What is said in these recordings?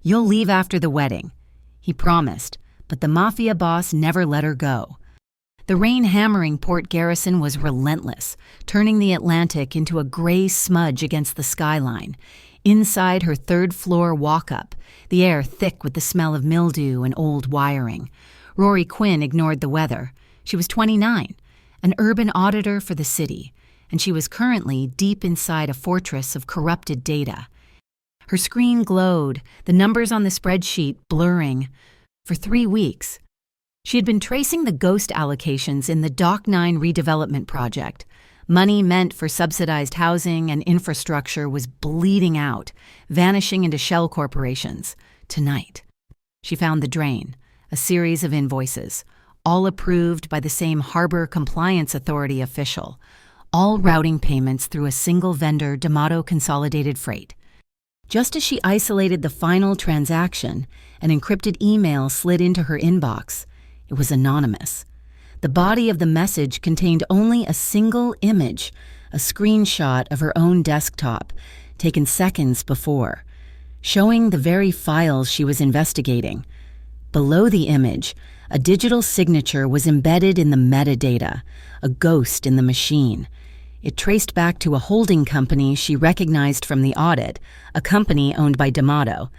You'll leave after the wedding. He promised, but the mafia boss never let her go. The rain-hammering port garrison was relentless, turning the Atlantic into a gray smudge against the skyline. Inside her third-floor walk-up, the air thick with the smell of mildew and old wiring. Rory Quinn ignored the weather. She was 29, an urban auditor for the city, and she was currently deep inside a fortress of corrupted data. Her screen glowed, the numbers on the spreadsheet blurring. For 3 weeks, she had been tracing the ghost allocations in the Dock 9 redevelopment project. Money meant for subsidized housing and infrastructure was bleeding out, vanishing into shell corporations. Tonight, she found the drain, a series of invoices, all approved by the same Harbor Compliance Authority official, all routing payments through a single vendor, D'Amato Consolidated Freight. Just as she isolated the final transaction, an encrypted email slid into her inbox. It was anonymous. The body of the message contained only a single image, a screenshot of her own desktop, taken seconds before, showing the very files she was investigating. Below the image, a digital signature was embedded in the metadata, a ghost in the machine. It traced back to a holding company she recognized from the audit, a company owned by D'Amato.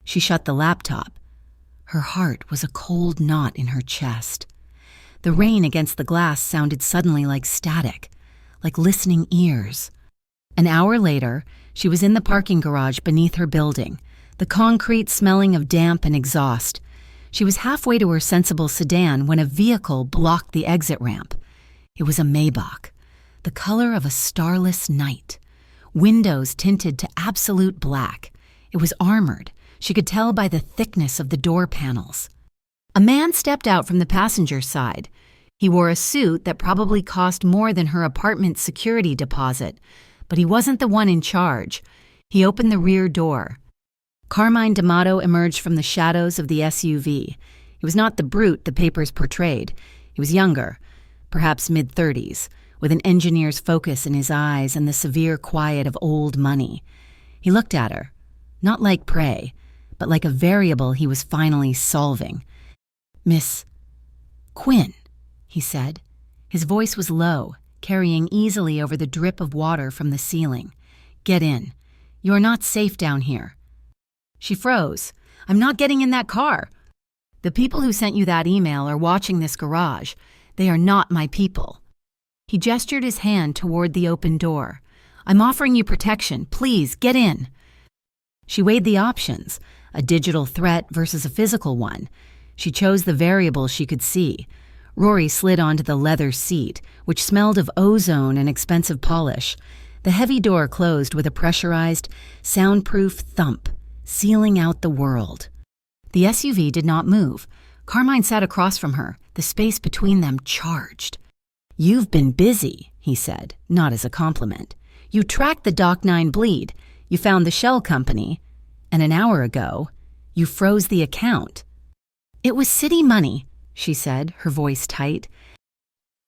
She shut the laptop. Her heart was a cold knot in her chest. The rain against the glass sounded suddenly like static, like listening ears. An hour later, she was in the parking garage beneath her building, the concrete smelling of damp and exhaust. She was halfway to her sensible sedan when a vehicle blocked the exit ramp. It was a Maybach, the color of a starless night. Windows tinted to absolute black. It was armored. She could tell by the thickness of the door panels. A man stepped out from the passenger side. He wore a suit that probably cost more than her apartment's security deposit, but he wasn't the one in charge. He opened the rear door. Carmine D'Amato emerged from the shadows of the SUV. He was not the brute the papers portrayed. He was younger, perhaps mid-30s, with an engineer's focus in his eyes and the severe quiet of old money. He looked at her, not like prey, but like a variable he was finally solving. "Miss Quinn," he said. His voice was low, carrying easily over the drip of water from the ceiling. "Get in. You are not safe down here." She froze. "I'm not getting in that car." "The people who sent you that email are watching this garage. They are not my people." He gestured his hand toward the open door. "I'm offering you protection. Please, get in." She weighed the options, a digital threat versus a physical one. She chose the variable she could see. Rory slid onto the leather seat, which smelled of ozone and expensive polish. The heavy door closed with a pressurized, soundproof thump, sealing out the world. The SUV did not move. Carmine sat across from her, the space between them charged. "You've been busy," he said, not as a compliment. "You tracked the Dock 9 bleed. You found the shell company. And an hour ago, you froze the account." "It was city money," she said, her voice tight.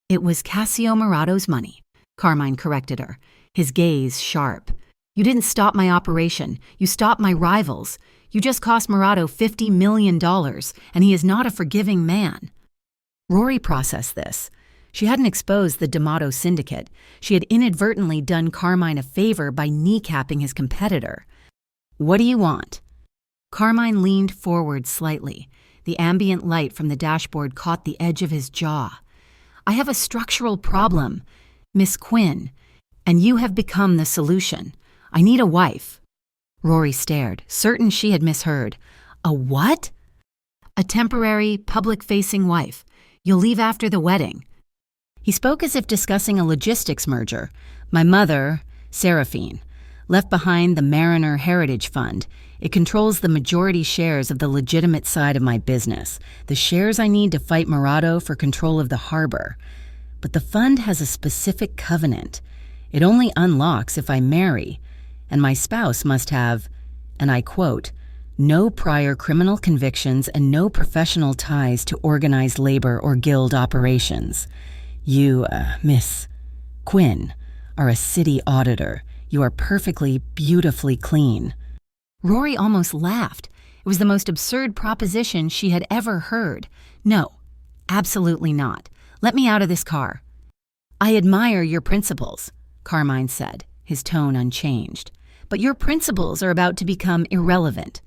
"It was Cassio Morato's money," Carmine corrected her, his gaze sharp. "You didn't stop my operation. You stopped my rivals. You just cost Morato $50 million, and he is not a forgiving man." Rory processed this. She hadn't exposed the D'Amato syndicate. She had inadvertently done Carmine a favor by kneecapping his competitor. "What do you want?" Carmine leaned forward slightly. The ambient light from the dashboard caught the edge of his jaw. "I have a structural problem, Miss Quinn, and you have become the solution. I need a wife." Rory stared, certain she had misheard. "A what?" "A temporary, public-facing wife. You'll leave after the wedding." He spoke as if discussing a logistics merger. "My mother, Seraphine, left behind the Mariner Heritage Fund. It controls the majority shares of the legitimate side of my business, the shares I need to fight Morato for control of the harbor. But the fund has a specific covenant. It only unlocks if I marry, and my spouse must have, and I quote, no prior criminal convictions and no professional ties to organized labor or guild operations. You, Miss Quinn, are a city auditor. You are perfectly, beautifully clean." Rory almost laughed. It was the most absurd proposition she had ever heard. "No, absolutely not. Let me out of this car." "I admire your principles," Carmine said, his tone unchanged. "But your principles are about to become irrelevant.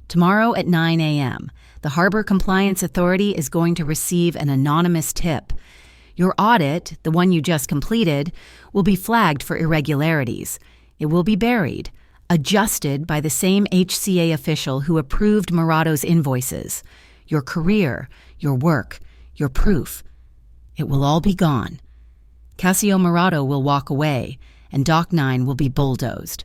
Tomorrow at 9 a.m., the Harbor Compliance Authority is going to receive an anonymous tip. Your audit, the one you just completed, will be flagged for irregularities. It will be buried, adjusted by the same HCA official who approved Murado's invoices. Your career, your work, your proof. It will all be gone. Cassio Murado will walk away, and Doc 9 will be bulldozed."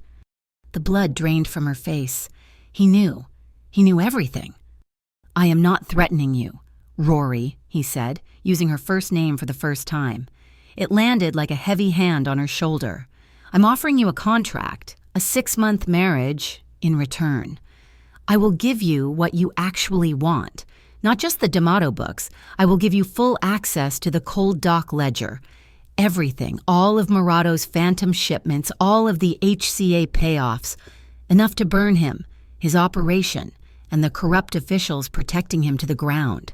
The blood drained from her face. He knew. He knew everything. "I am not threatening you, Rory," he said, using her first name for the first time. It landed like a heavy hand on her shoulder. "I'm offering you a contract, a 6-month marriage, in return. I will give you what you actually want. Not just the D'Amato books. I will give you full access to the cold dock ledger. Everything, all of Murado's phantom shipments, all of the HCA payoffs. Enough to burn him, his operation, and the corrupt officials protecting him to the ground."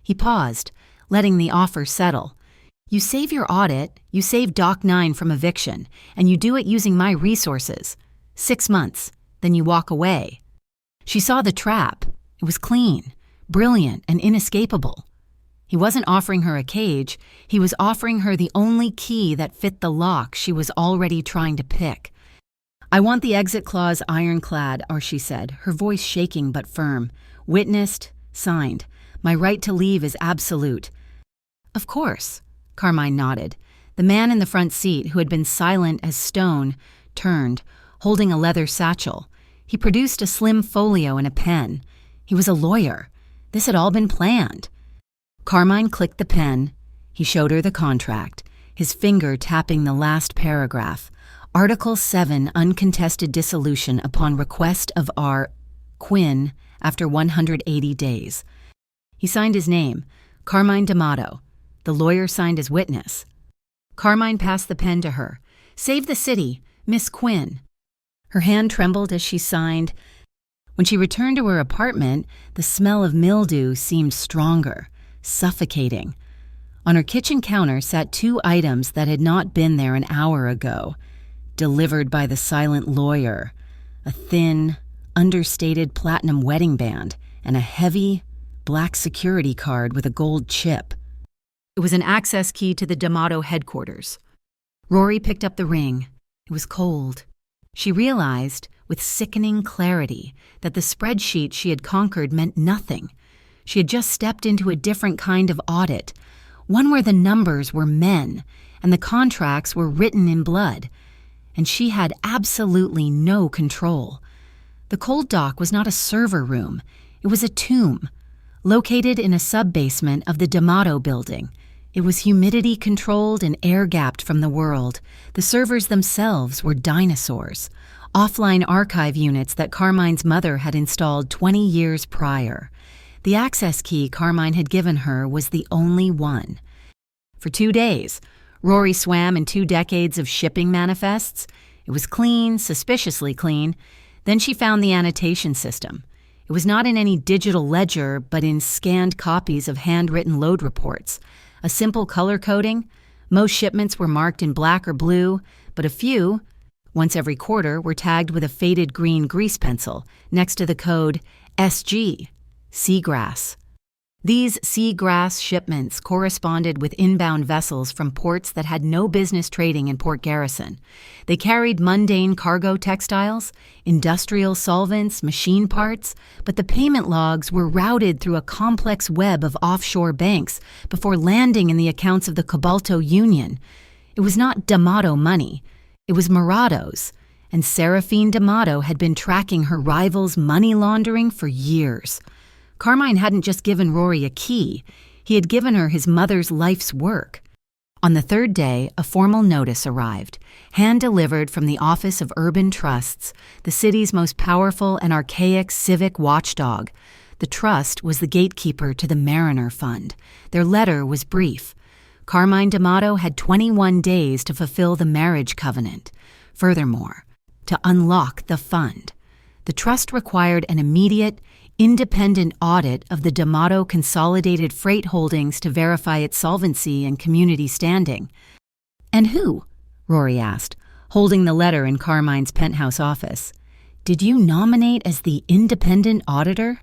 He paused, letting the offer settle. "You save your audit, you save Doc 9 from eviction, and you do it using my resources. 6 months, then you walk away." She saw the trap. It was clean, brilliant, and inescapable. He wasn't offering her a cage. He was offering her the only key that fit the lock she was already trying to pick. "I want the exit clause ironclad," she said, her voice shaking but firm. "Witnessed, signed. My right to leave is absolute." "Of course," Carmine nodded. The man in the front seat, who had been silent as stone, turned, holding a leather satchel. He produced a slim folio and a pen. He was a lawyer. This had all been planned. Carmine clicked the pen. He showed her the contract, his finger tapping the last paragraph. "Article 7, uncontested dissolution upon request of R. Quinn after 180 days. He signed his name, Carmine D'Amato. The lawyer signed as witness. Carmine passed the pen to her. "Save the city, Miss Quinn." Her hand trembled as she signed. When she returned to her apartment, the smell of mildew seemed stronger, suffocating. On her kitchen counter sat 2 items that had not been there an hour ago, delivered by the silent lawyer: a thin, understated platinum wedding band and a heavy, black security card with a gold chip. It was an access key to the D'Amato headquarters. Rory picked up the ring. It was cold. She realized, with sickening clarity, that the spreadsheet she had conquered meant nothing. She had just stepped into a different kind of audit, one where the numbers were men and the contracts were written in blood, and she had absolutely no control. The cold dock was not a server room. It was a tomb, located in a sub-basement of the D'Amato building. It was humidity-controlled and air-gapped from the world. The servers themselves were dinosaurs, offline archive units that Carmine's mother had installed 20 years prior. The access key Carmine had given her was the only one. For 2 days, Rory swam in 2 decades of shipping manifests. It was clean, suspiciously clean. Then she found the annotation system. It was not in any digital ledger, but in scanned copies of handwritten load reports. A simple color coding. Most shipments were marked in black or blue, but a few, once every quarter, were tagged with a faded green grease pencil next to the code SG, seagrass. These seagrass shipments corresponded with inbound vessels from ports that had no business trading in Port Garrison. They carried mundane cargo textiles, industrial solvents, machine parts, but the payment logs were routed through a complex web of offshore banks before landing in the accounts of the Cobalto Union. It was not D'Amato money. It was Murado's, and Seraphine D'Amato had been tracking her rival's money laundering for years. Carmine hadn't just given Rory a key. He had given her his mother's life's work. On the 3rd day, a formal notice arrived, hand-delivered from the Office of Urban Trusts, the city's most powerful and archaic civic watchdog. The trust was the gatekeeper to the Mariner Fund. Their letter was brief. Carmine D'Amato had 21 days to fulfill the marriage covenant. Furthermore, to unlock the fund. The trust required an immediate, independent audit of the D'Amato Consolidated Freight Holdings to verify its solvency and community standing. And who? Rory asked, holding the letter in Carmine's penthouse office. Did you nominate as the independent auditor?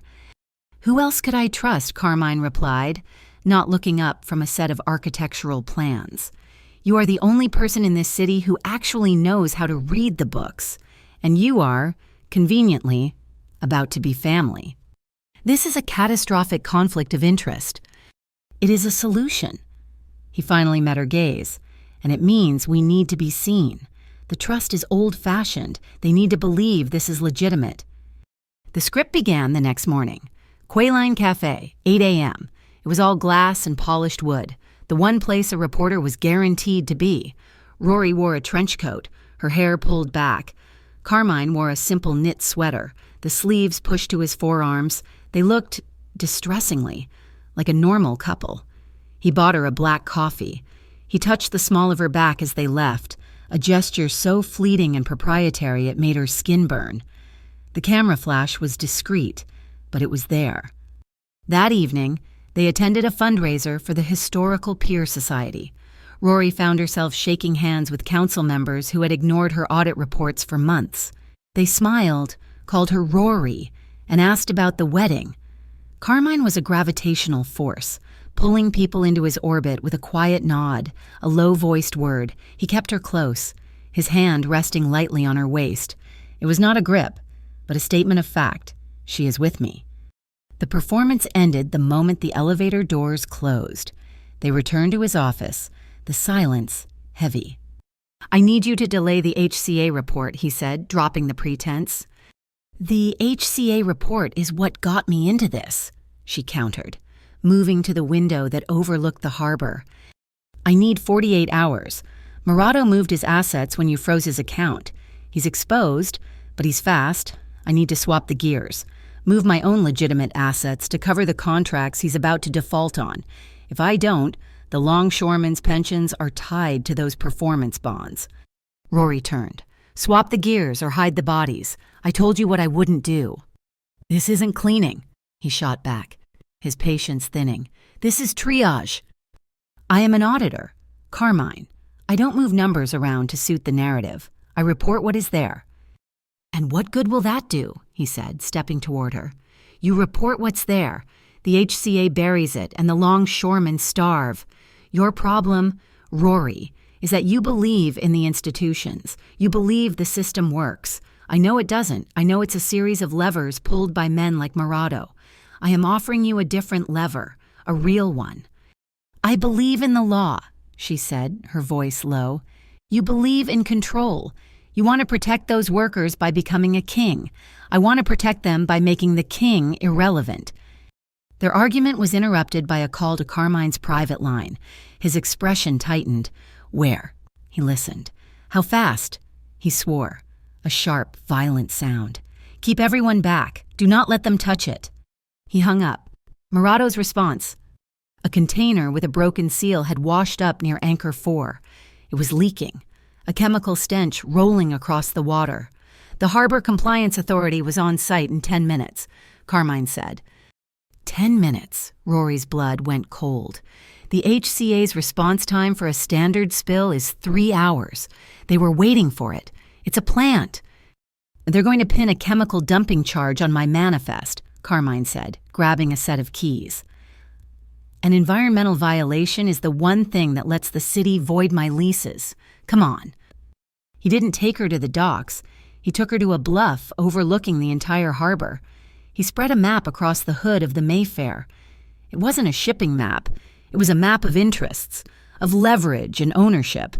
Who else could I trust? Carmine replied, not looking up from a set of architectural plans. You are the only person in this city who actually knows how to read the books, and you are, conveniently, about to be family. This is a catastrophic conflict of interest. It is a solution. He finally met her gaze, and it means we need to be seen. The trust is old-fashioned. They need to believe this is legitimate. The script began the next morning. Quayline Cafe, 8 a.m. It was all glass and polished wood, the one place a reporter was guaranteed to be. Rory wore a trench coat, her hair pulled back. Carmine wore a simple knit sweater, the sleeves pushed to his forearms. They looked, distressingly, like a normal couple. He bought her a black coffee. He touched the small of her back as they left, a gesture so fleeting and proprietary it made her skin burn. The camera flash was discreet, but it was there. That evening, they attended a fundraiser for the Historical Peer Society. Rory found herself shaking hands with council members who had ignored her audit reports for months. They smiled, called her Rory, and asked about the wedding. Carmine was a gravitational force, pulling people into his orbit with a quiet nod, a low-voiced word. He kept her close, his hand resting lightly on her waist. It was not a grip, but a statement of fact. She is with me. The performance ended the moment the elevator doors closed. They returned to his office, the silence heavy. I need you to delay the HCA report, he said, dropping the pretense. The HCA report is what got me into this, she countered, moving to the window that overlooked the harbor. I need 48 hours. Murado moved his assets when you froze his account. He's exposed, but he's fast. I need to swap the gears. Move my own legitimate assets to cover the contracts he's about to default on. If I don't, the longshoremen's pensions are tied to those performance bonds. Rory turned. Swap the gears or hide the bodies. I told you what I wouldn't do. This isn't cleaning, he shot back, his patience thinning. This is triage. I am an auditor, Carmine. I don't move numbers around to suit the narrative. I report what is there. And what good will that do? He said, stepping toward her. You report what's there. The HCA buries it, and the longshoremen starve. Your problem, Rory, is that you believe in the institutions. You believe the system works. I know it doesn't. I know it's a series of levers pulled by men like Murado. I am offering you a different lever, a real one. I believe in the law, she said, her voice low. You believe in control. You want to protect those workers by becoming a king. I want to protect them by making the king irrelevant. Their argument was interrupted by a call to Carmine's private line. His expression tightened. Where? He listened. How fast? He swore. A sharp, violent sound. Keep everyone back. Do not let them touch it. He hung up. Murado's response. A container with a broken seal had washed up near Anchor 4. It was leaking, a chemical stench rolling across the water. The Harbor Compliance Authority was on site in 10 minutes, Carmine said. 10 minutes. Rory's blood went cold. The HCA's response time for a standard spill is 3 hours. They were waiting for it. It's a plant. They're going to pin a chemical dumping charge on my manifest, Carmine said, grabbing a set of keys. An environmental violation is the one thing that lets the city void my leases. Come on. He didn't take her to the docks. He took her to a bluff overlooking the entire harbor. He spread a map across the hood of the Mayfair. It wasn't a shipping map. It was a map of interests, of leverage and ownership.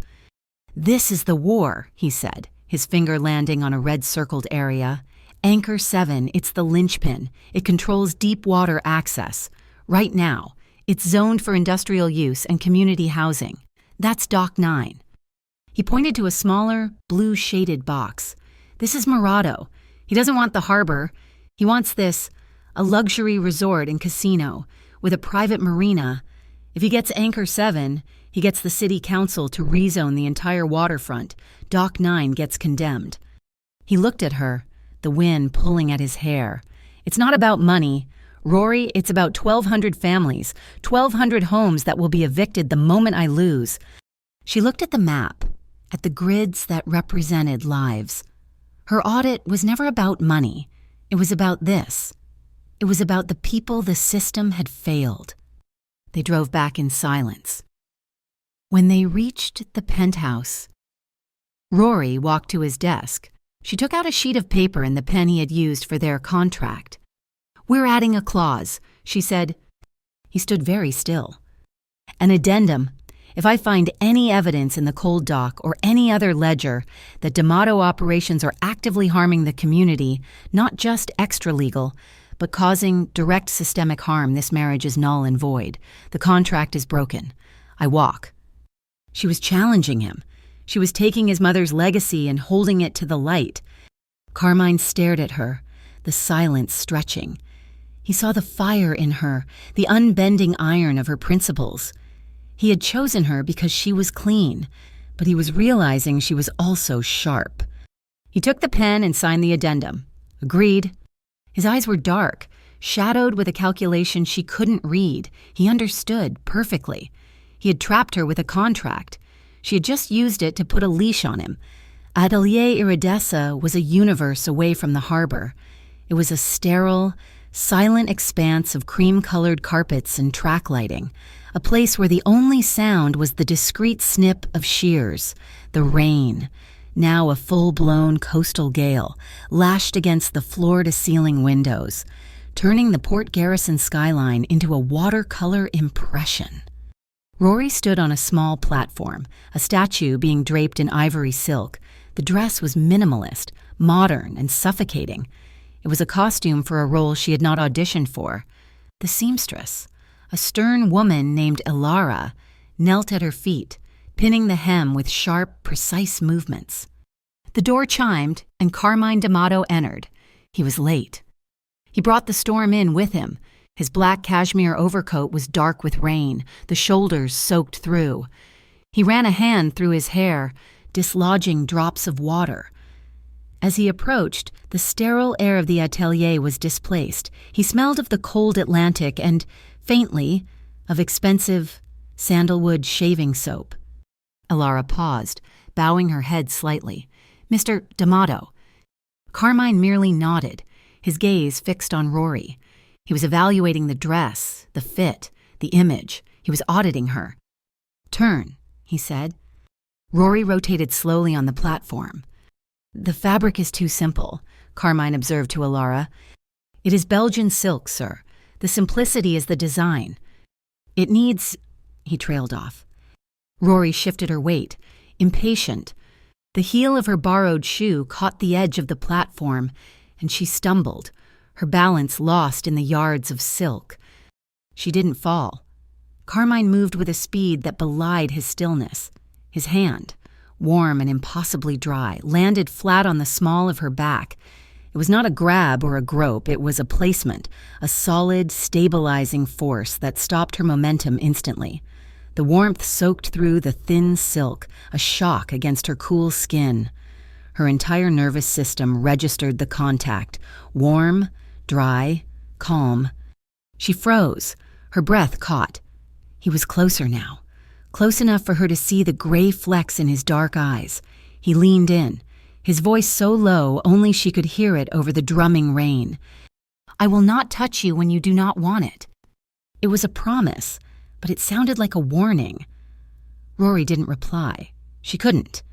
This is the war, he said, his finger landing on a red-circled area. Anchor 7, it's the linchpin. It controls deep water access. Right now, it's zoned for industrial use and community housing. That's Dock 9. He pointed to a smaller, blue-shaded box. This is Murado. He doesn't want the harbor. He wants this, a luxury resort and casino with a private marina. If he gets Anchor 7, he gets the city council to rezone the entire waterfront. Dock 9 gets condemned. He looked at her, the wind pulling at his hair. It's not about money. Rory, it's about 1,200 families, 1,200 homes that will be evicted the moment I lose. She looked at the map, at the grids that represented lives. Her audit was never about money. It was about this. It was about the people the system had failed. They drove back in silence. When they reached the penthouse, Rory walked to his desk. She took out a sheet of paper and the pen he had used for their contract. "We're adding a clause," she said. He stood very still. "An addendum. If I find any evidence in the cold dock or any other ledger that D'Amato operations are actively harming the community, not just extra-legal, but causing direct systemic harm, this marriage is null and void. The contract is broken. I walk." She was challenging him. She was taking his mother's legacy and holding it to the light. Carmine stared at her, the silence stretching. He saw the fire in her, the unbending iron of her principles. He had chosen her because she was clean, but he was realizing she was also sharp. He took the pen and signed the addendum. Agreed. His eyes were dark, shadowed with a calculation she couldn't read. He understood perfectly. He had trapped her with a contract. She had just used it to put a leash on him. Atelier Iridessa was a universe away from the harbor. It was a sterile, silent expanse of cream-colored carpets and track lighting, a place where the only sound was the discreet snip of shears, the rain, now a full-blown coastal gale, lashed against the floor-to-ceiling windows, turning the Port Garrison skyline into a watercolor impression. Rory stood on a small platform, a statue being draped in ivory silk. The dress was minimalist, modern, and suffocating. It was a costume for a role she had not auditioned for. The seamstress, a stern woman named Ilara, knelt at her feet, pinning the hem with sharp, precise movements. The door chimed, and Carmine D'Amato entered. He was late. He brought the storm in with him. His black cashmere overcoat was dark with rain, the shoulders soaked through. He ran a hand through his hair, dislodging drops of water. As he approached, the sterile air of the atelier was displaced. He smelled of the cold Atlantic and, faintly, of expensive sandalwood shaving soap. Ilara paused, bowing her head slightly. "Mr. D'Amato." Carmine merely nodded, his gaze fixed on Rory. He was evaluating the dress, the fit, the image. He was auditing her. "Turn," he said. Rory rotated slowly on the platform. "The fabric is too simple," Carmine observed to Ilara. "It is Belgian silk, sir. The simplicity is the design. It needs—" He trailed off. Rory shifted her weight, impatient. The heel of her borrowed shoe caught the edge of the platform, and she stumbled, her balance lost in the yards of silk. She didn't fall. Carmine moved with a speed that belied his stillness. His hand, warm and impossibly dry, landed flat on the small of her back. It was not a grab or a grope, it was a placement, a solid, stabilizing force that stopped her momentum instantly. The warmth soaked through the thin silk, a shock against her cool skin. Her entire nervous system registered the contact, warm, dry, calm. She froze, her breath caught. He was closer now, close enough for her to see the gray flecks in his dark eyes. He leaned in, his voice so low only she could hear it over the drumming rain. "I will not touch you when you do not want it." It was a promise, but it sounded like a warning. Rory didn't reply. She couldn't.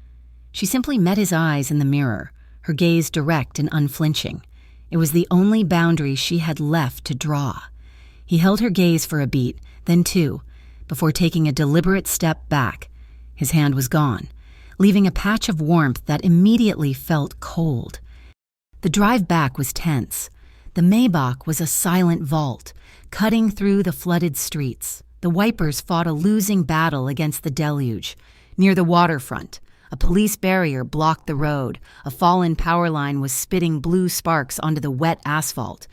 She simply met his eyes in the mirror, her gaze direct and unflinching. It was the only boundary she had left to draw. He held her gaze for a beat, then two, before taking a deliberate step back. His hand was gone, leaving a patch of warmth that immediately felt cold. The drive back was tense. The Maybach was a silent vault, cutting through the flooded streets. The wipers fought a losing battle against the deluge. Near the waterfront, a police barrier blocked the road. A fallen power line was spitting blue sparks onto the wet asphalt.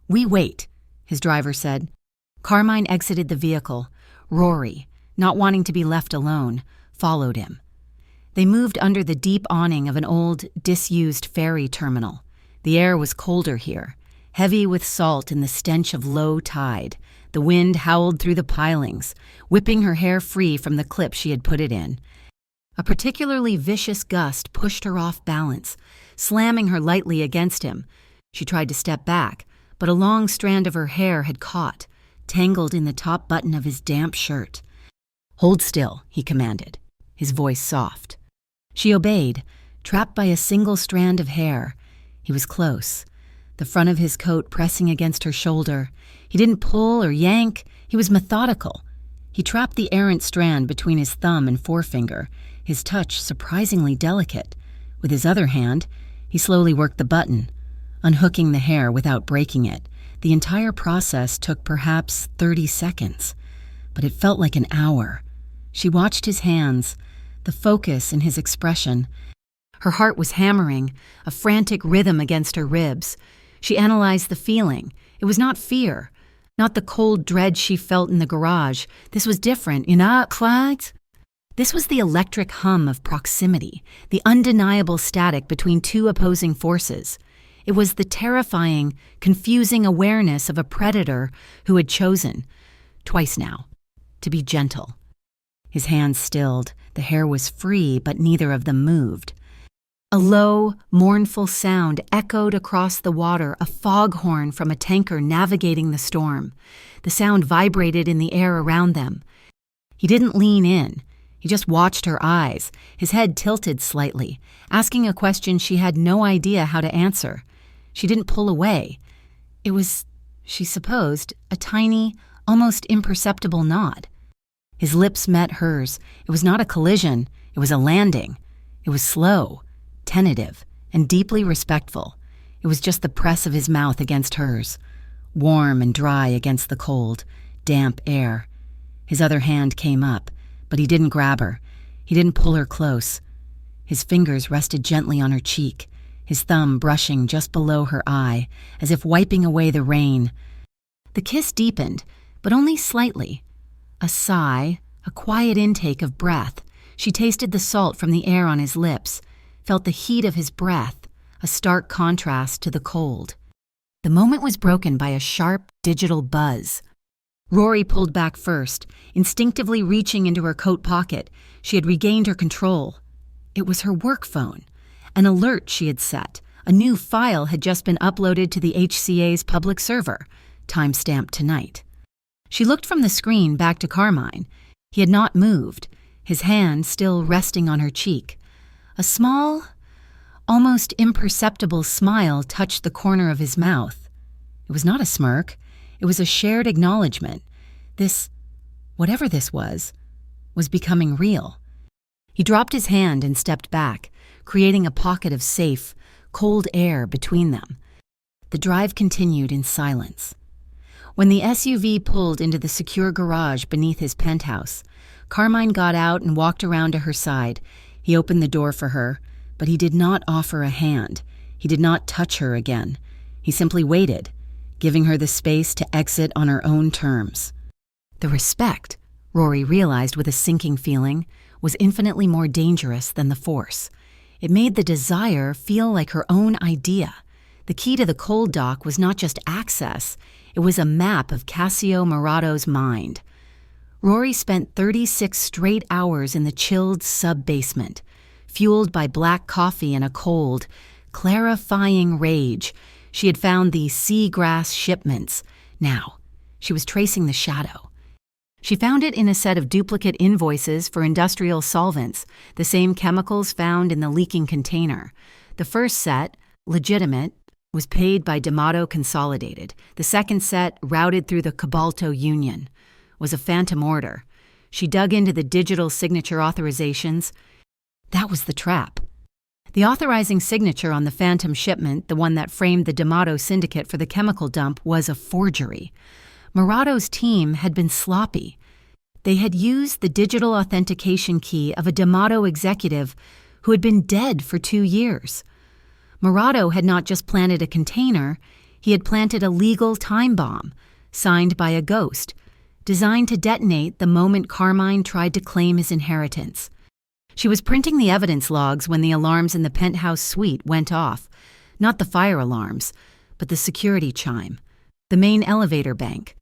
"We wait," his driver said. Carmine exited the vehicle. Rory, not wanting to be left alone, followed him. They moved under the deep awning of an old, disused ferry terminal. The air was colder here. heavy with salt and the stench of low tide. The wind howled through the pilings, whipping her hair free from the clip she had put it in. A particularly vicious gust pushed her off balance, slamming her lightly against him. She tried to step back, but a long strand of her hair had caught, tangled in the top button of his damp shirt. "Hold still," he commanded, his voice soft. She obeyed, trapped by a single strand of hair. He was close, the front of his coat pressing against her shoulder. He didn't pull or yank, he was methodical. He trapped the errant strand between his thumb and forefinger, his touch surprisingly delicate. With his other hand, he slowly worked the button, unhooking the hair without breaking it. The entire process took perhaps 30 seconds, but it felt like an hour. She watched his hands, the focus in his expression. Her heart was hammering, a frantic rhythm against her ribs. She analyzed the feeling. It was not fear, not the cold dread she felt in the garage. This was different, Clyde? This was the electric hum of proximity, the undeniable static between two opposing forces. It was the terrifying, confusing awareness of a predator who had chosen, twice now, to be gentle. His hands stilled, the hair was free, but neither of them moved. A low, mournful sound echoed across the water, a foghorn from a tanker navigating the storm. The sound vibrated in the air around them. He didn't lean in. He just watched her eyes, his head tilted slightly, asking a question she had no idea how to answer. She didn't pull away. It was, she supposed, a tiny, almost imperceptible nod. His lips met hers. It was not a collision. It was a landing. It was slow, tentative, and deeply respectful. It was just the press of his mouth against hers, warm and dry against the cold, damp air. His other hand came up, but he didn't grab her. He didn't pull her close. His fingers rested gently on her cheek, his thumb brushing just below her eye, as if wiping away the rain. The kiss deepened, but only slightly. A sigh, a quiet intake of breath. She tasted the salt from the air on his lips, felt the heat of his breath, a stark contrast to the cold. The moment was broken by a sharp, digital buzz. Rory pulled back first, instinctively reaching into her coat pocket. She had regained her control. It was her work phone. An alert she had set. A new file had just been uploaded to the HCA's public server, timestamped tonight. She looked from the screen back to Carmine. He had not moved, his hand still resting on her cheek. A small, almost imperceptible smile touched the corner of his mouth. It was not a smirk. It was a shared acknowledgement. This, whatever this was becoming real. He dropped his hand and stepped back, creating a pocket of safe, cold air between them. The drive continued in silence. When the SUV pulled into the secure garage beneath his penthouse, Carmine got out and walked around to her side. He opened the door for her, but he did not offer a hand. He did not touch her again. He simply waited, giving her the space to exit on her own terms. The respect, Rory realized with a sinking feeling, was infinitely more dangerous than the force. It made the desire feel like her own idea. The key to the cold dock was not just access, it was a map of Cassio Morato's mind. Rory spent 36 straight hours in the chilled sub-basement, fueled by black coffee and a cold, clarifying rage. She had found the seagrass shipments. Now, she was tracing the shadow. She found it in a set of duplicate invoices for industrial solvents, the same chemicals found in the leaking container. The first set, legitimate, was paid by D'Amato Consolidated. The second set, routed through the Cobalto Union, was a phantom order. She dug into the digital signature authorizations. That was the trap. The authorizing signature on the phantom shipment, the one that framed the D'Amato syndicate for the chemical dump, was a forgery. Morato's team had been sloppy. They had used the digital authentication key of a D'Amato executive who had been dead for 2 years. Morato had not just planted a container, he had planted a legal time bomb, signed by a ghost, designed to detonate the moment Carmine tried to claim his inheritance. She was printing the evidence logs when the alarms in the penthouse suite went off. Not the fire alarms, but the security chime, the main elevator bank,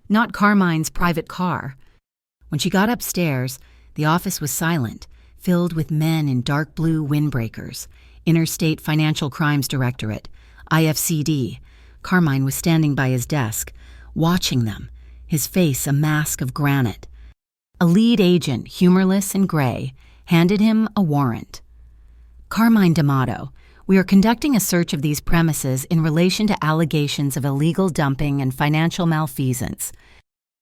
not Carmine's private car. When she got upstairs, the office was silent, filled with men in dark blue windbreakers. Interstate Financial Crimes Directorate, IFCD. Carmine was standing by his desk, watching them, his face a mask of granite. A lead agent, humorless and gray, handed him a warrant. Carmine D'Amato, we are conducting a search of these premises in relation to allegations of illegal dumping and financial malfeasance.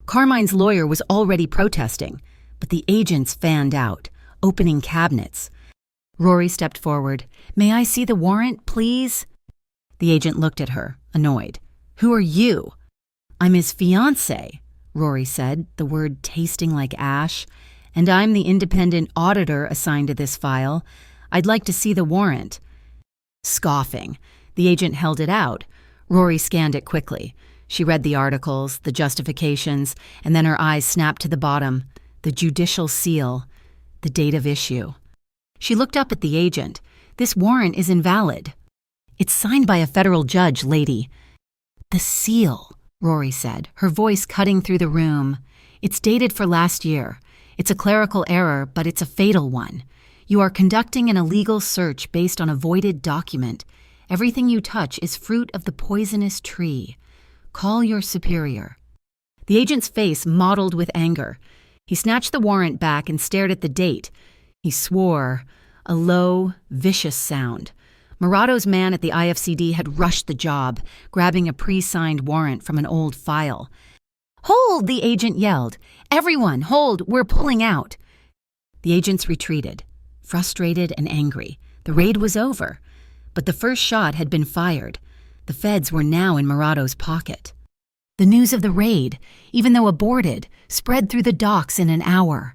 Carmine's lawyer was already protesting, but the agents fanned out, opening cabinets. Rory stepped forward. May I see the warrant, please? The agent looked at her, annoyed. Who are you? I'm his fiancé, Rory said, the word tasting like ash. And I'm the independent auditor assigned to this file. I'd like to see the warrant. Scoffing, the agent held it out. Rory scanned it quickly. She read the articles, the justifications, and then her eyes snapped to the bottom. The judicial seal, the date of issue. She looked up at the agent. This warrant is invalid. It's signed by a federal judge, lady. The seal, Rory said, her voice cutting through the room. It's dated for last year. It's a clerical error, but it's a fatal one. You are conducting an illegal search based on a voided document. Everything you touch is fruit of the poisonous tree. Call your superior. The agent's face mottled with anger. He snatched the warrant back and stared at the date. He swore, a low, vicious sound. Morato's man at the IFCD had rushed the job, grabbing a pre-signed warrant from an old file. Hold, the agent yelled. Everyone, hold, we're pulling out. The agents retreated, frustrated and angry. The raid was over, but the first shot had been fired. The feds were now in Morato's pocket. The news of the raid, even though aborted, spread through the docks in an hour.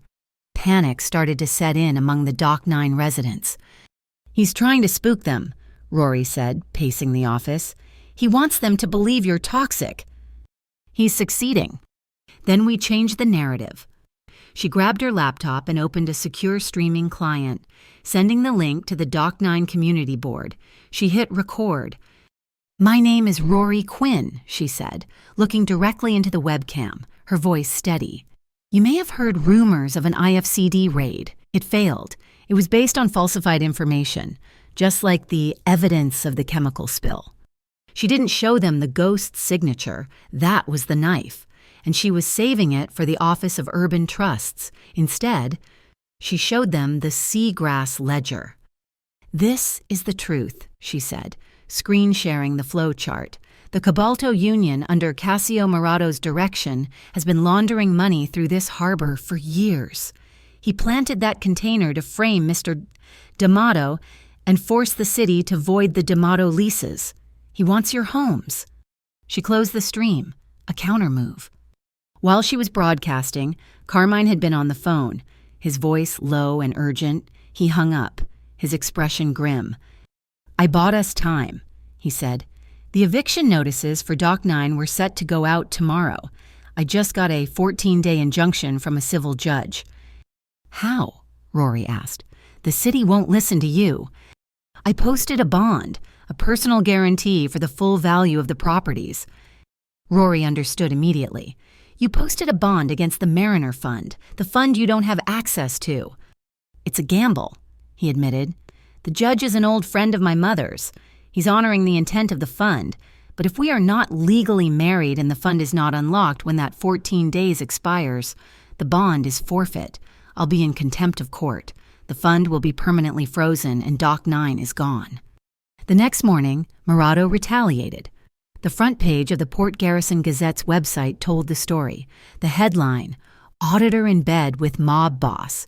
Panic started to set in among the Dock 9 residents. He's trying to spook them, Rory said, pacing the office. He wants them to believe you're toxic. He's succeeding. Then we changed the narrative. She grabbed her laptop and opened a secure streaming client, sending the link to the Dock 9 community board. She hit record. My name is Rory Quinn, she said, looking directly into the webcam, her voice steady. You may have heard rumors of an IFCD raid. It failed. It was based on falsified information, just like the evidence of the chemical spill. She didn't show them the ghost's signature. That was the knife, and she was saving it for the Office of Urban Trusts. Instead, she showed them the seagrass ledger. This is the truth, she said, screen sharing the flow chart. The Cobalto Union, under Cassio Morato's direction, has been laundering money through this harbor for years. He planted that container to frame Mr. D'Amato and force the city to void the D'Amato leases. He wants your homes. She closed the stream, a countermove. While she was broadcasting, Carmine had been on the phone, his voice low and urgent. He hung up, his expression grim. I bought us time, he said. The eviction notices for Dock 9 were set to go out tomorrow. I just got a 14-day injunction from a civil judge. How? Rory asked. The city won't listen to you. I posted a bond, a personal guarantee for the full value of the properties. Rory understood immediately. You posted a bond against the Mariner Fund, the fund you don't have access to. It's a gamble, he admitted. The judge is an old friend of my mother's. He's honoring the intent of the fund, but if we are not legally married and the fund is not unlocked when that 14 days expires, the bond is forfeit. I'll be in contempt of court. The fund will be permanently frozen and Dock 9 is gone. The next morning, Morato retaliated. The front page of the Port Garrison Gazette's website told the story. The headline, Auditor in Bed with Mob Boss.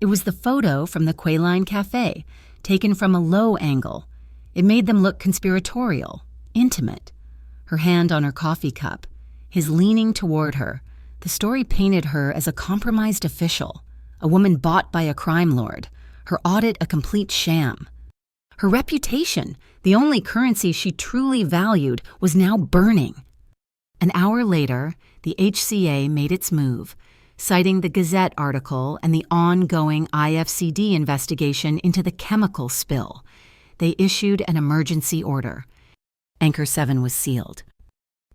It was the photo from the Quayline Cafe, taken from a low angle. It made them look conspiratorial, intimate. Her hand on her coffee cup, his leaning toward her. The story painted her as a compromised official, a woman bought by a crime lord, her audit a complete sham. Her reputation, the only currency she truly valued, was now burning. An hour later, the HCA made its move, citing the Gazette article and the ongoing IFCD investigation into the chemical spill. They issued an emergency order. Anchor 7 was sealed.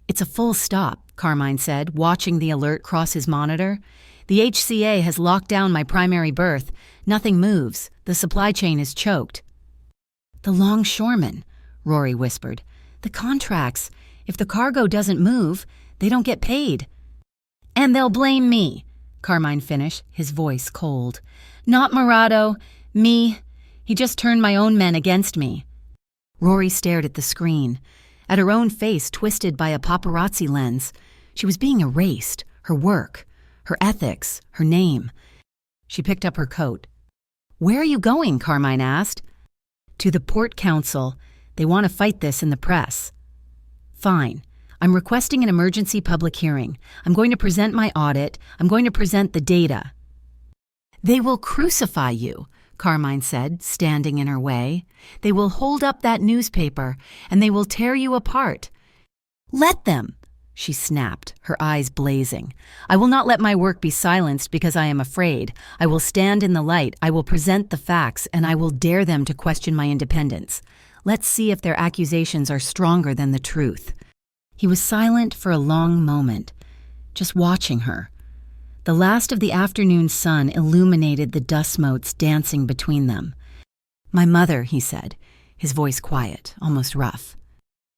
"It's a full stop," Carmine said, watching the alert cross his monitor. "The HCA has locked down my primary berth. Nothing moves. The supply chain is choked." "The longshoremen," Rory whispered. "The contracts. If the cargo doesn't move, they don't get paid." "And they'll blame me," Carmine finished, his voice cold. "Not Murado. Me. He just turned my own men against me." Rory stared at the screen, at her own face twisted by a paparazzi lens. She was being erased, her work, her ethics, her name. She picked up her coat. "Where are you going?" Carmine asked. "To the Port Council. They want to fight this in the press." "Fine. I'm requesting an emergency public hearing. I'm going to present my audit. I'm going to present the data." "They will crucify you," Carmine said, standing in her way. "They will hold up that newspaper, and they will tear you apart." "Let them," she snapped, her eyes blazing. "I will not let my work be silenced because I am afraid. I will stand in the light, I will present the facts, and I will dare them to question my independence. Let's see if their accusations are stronger than the truth." He was silent for a long moment, just watching her. The last of the afternoon sun illuminated the dust motes dancing between them. "My mother," he said, his voice quiet, almost rough.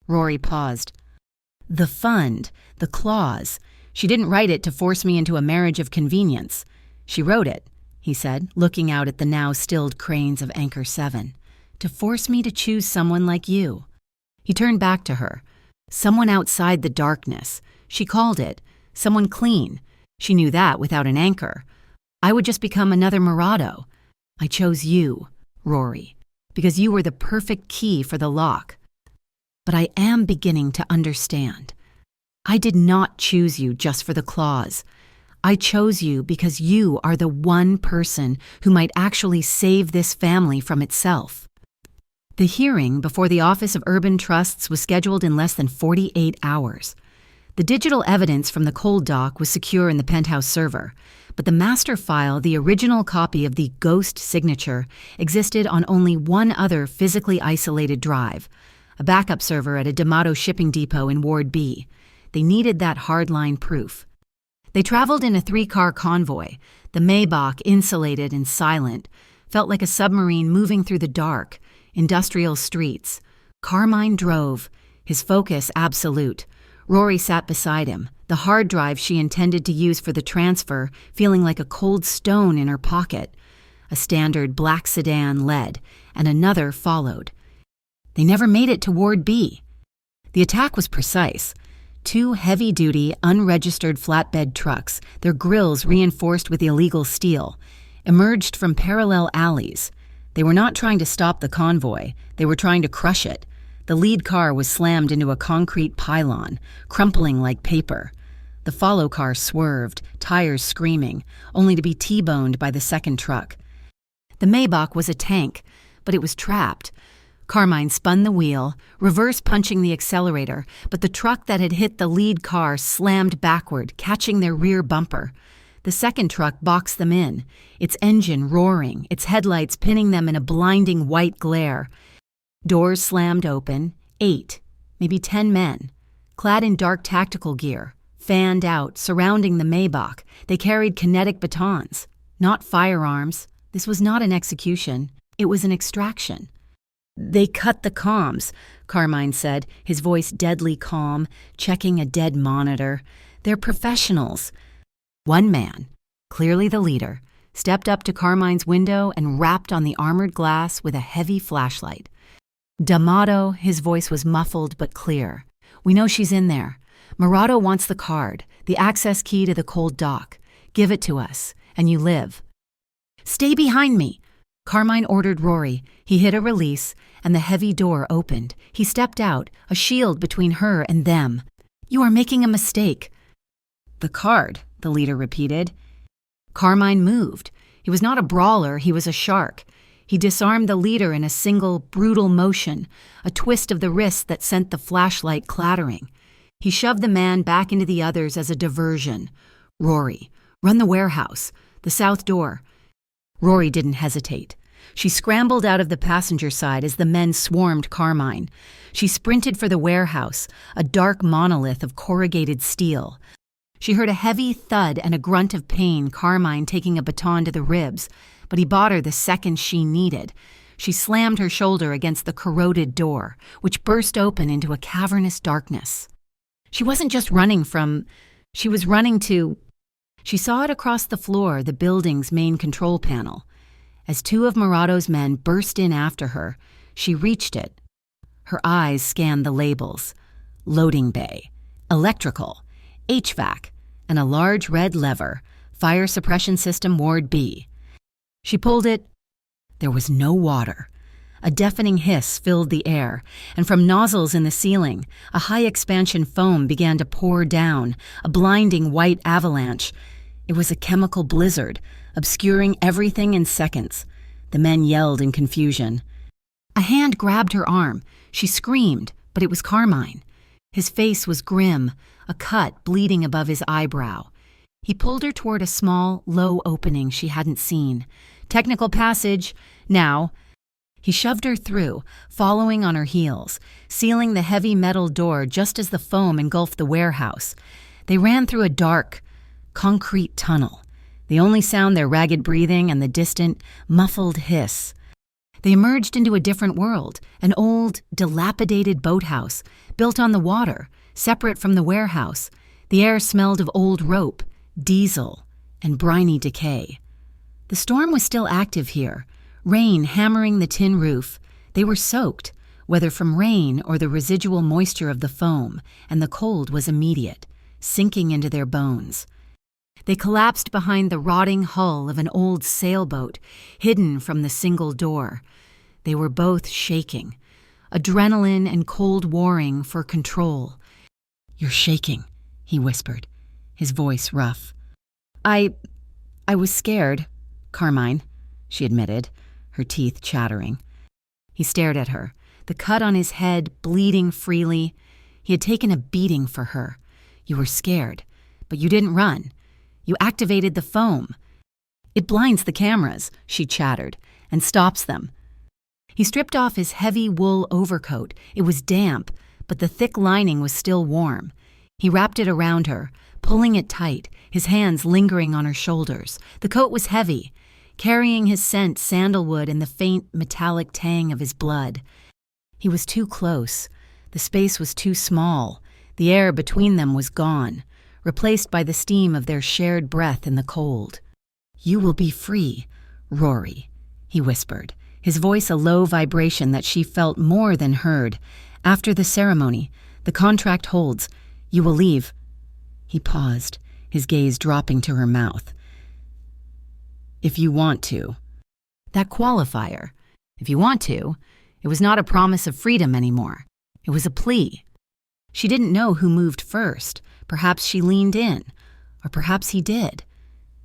Rory paused. "The fund, the clause. She didn't write it to force me into a marriage of convenience. She wrote it," he said, looking out at the now stilled cranes of Anchor 7, "to force me to choose someone like you." He turned back to her. "Someone outside the darkness. She called it. Someone clean. She knew that without an anchor. I would just become another Murado. I chose you, Rory, because you were the perfect key for the lock. But I am beginning to understand. I did not choose you just for the clause. I chose you because you are the one person who might actually save this family from itself." The hearing before the Office of Urban Trusts was scheduled in less than 48 hours. The digital evidence from the cold dock was secure in the penthouse server, but the master file, the original copy of the ghost signature, existed on only one other physically isolated drive, a backup server at a D'Amato shipping depot in Ward B. They needed that hardline proof. They traveled in a 3-car convoy. The Maybach, insulated and silent, felt like a submarine moving through the dark, industrial streets. Carmine drove, his focus absolute. Rory sat beside him, the hard drive she intended to use for the transfer feeling like a cold stone in her pocket. A standard black sedan led, and another followed. They never made it to Ward B. The attack was precise. 2 heavy-duty, unregistered flatbed trucks, their grills reinforced with illegal steel, emerged from parallel alleys. They were not trying to stop the convoy. They were trying to crush it. The lead car was slammed into a concrete pylon, crumpling like paper. The follow car swerved, tires screaming, only to be T-boned by the second truck. The Maybach was a tank, but it was trapped. Carmine spun the wheel, reverse punching the accelerator, but the truck that had hit the lead car slammed backward, catching their rear bumper. The second truck boxed them in, its engine roaring, its headlights pinning them in a blinding white glare. Doors slammed open. 8, maybe 10 men, clad in dark tactical gear, fanned out, surrounding the Maybach. They carried kinetic batons, not firearms. This was not an execution. It was an extraction. "They cut the comms," Carmine said, his voice deadly calm, checking a dead monitor. "They're professionals." One man, clearly the leader, stepped up to Carmine's window and rapped on the armored glass with a heavy flashlight. "D'Amato," his voice was muffled but clear. "We know she's in there. Murado wants the card, the access key to the cold dock. Give it to us, and you live." "Stay behind me," Carmine ordered Rory. He hit a release, and the heavy door opened. He stepped out, a shield between her and them. "You are making a mistake." "The card," the leader repeated. Carmine moved. He was not a brawler, he was a shark. He disarmed the leader in a single, brutal motion, a twist of the wrist that sent the flashlight clattering. He shoved the man back into the others as a diversion. "Rory, run the warehouse, the south door." Rory didn't hesitate. She scrambled out of the passenger side as the men swarmed Carmine. She sprinted for the warehouse, a dark monolith of corrugated steel. She heard a heavy thud and a grunt of pain, Carmine taking a baton to the ribs, but he bought her the second she needed. She slammed her shoulder against the corroded door, which burst open into a cavernous darkness. She wasn't just running from... She was running to... She saw it across the floor, the building's main control panel. As two of Morato's men burst in after her, she reached it. Her eyes scanned the labels: loading bay, electrical, HVAC, and a large red lever, fire suppression system Ward B. She pulled it. There was no water. A deafening hiss filled the air, and from nozzles in the ceiling, a high-expansion foam began to pour down, a blinding white avalanche. It was a chemical blizzard, obscuring everything in seconds. The men yelled in confusion. A hand grabbed her arm. She screamed, but it was Carmine. His face was grim, a cut bleeding above his eyebrow. He pulled her toward a small, low opening she hadn't seen. Technical passage, now. He shoved her through, following on her heels, sealing the heavy metal door just as the foam engulfed the warehouse. They ran through a dark, concrete tunnel, the only sound their ragged breathing and the distant, muffled hiss. They emerged into a different world, an old, dilapidated boathouse, built on the water, separate from the warehouse. The air smelled of old rope, diesel, and briny decay. The storm was still active here, rain hammering the tin roof. They were soaked, whether from rain or the residual moisture of the foam, and the cold was immediate, sinking into their bones. They collapsed behind the rotting hull of an old sailboat, hidden from the single door. They were both shaking, adrenaline and cold warring for control. "You're shaking," he whispered, his voice rough. I was scared, Carmine," she admitted, her teeth chattering. He stared at her, the cut on his head bleeding freely. He had taken a beating for her. "You were scared, but you didn't run. You activated the foam. It blinds the cameras," she chattered, "and stops them." He stripped off his heavy wool overcoat. It was damp, but the thick lining was still warm. He wrapped it around her, pulling it tight, his hands lingering on her shoulders. The coat was heavy, carrying his scent sandalwood and the faint metallic tang of his blood. He was too close. The space was too small. The air between them was gone, replaced by the steam of their shared breath in the cold. "You will be free, Rory," he whispered, his voice a low vibration that she felt more than heard. "After the ceremony, the contract holds. You will leave." He paused, his gaze dropping to her mouth. "If you want to." That qualifier, "if you want to," it was not a promise of freedom anymore. It was a plea. She didn't know who moved first. Perhaps she leaned in, or perhaps he did.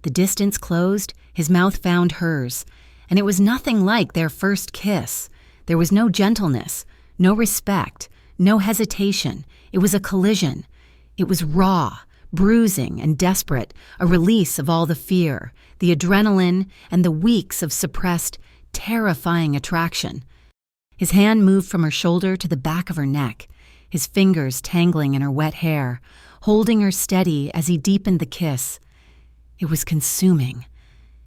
The distance closed, his mouth found hers, and it was nothing like their first kiss. There was no gentleness, no respect, no hesitation. It was a collision. It was raw, bruising, and desperate, a release of all the fear, the adrenaline, and the weeks of suppressed, terrifying attraction. His hand moved from her shoulder to the back of her neck, his fingers tangling in her wet hair, holding her steady as he deepened the kiss. It was consuming.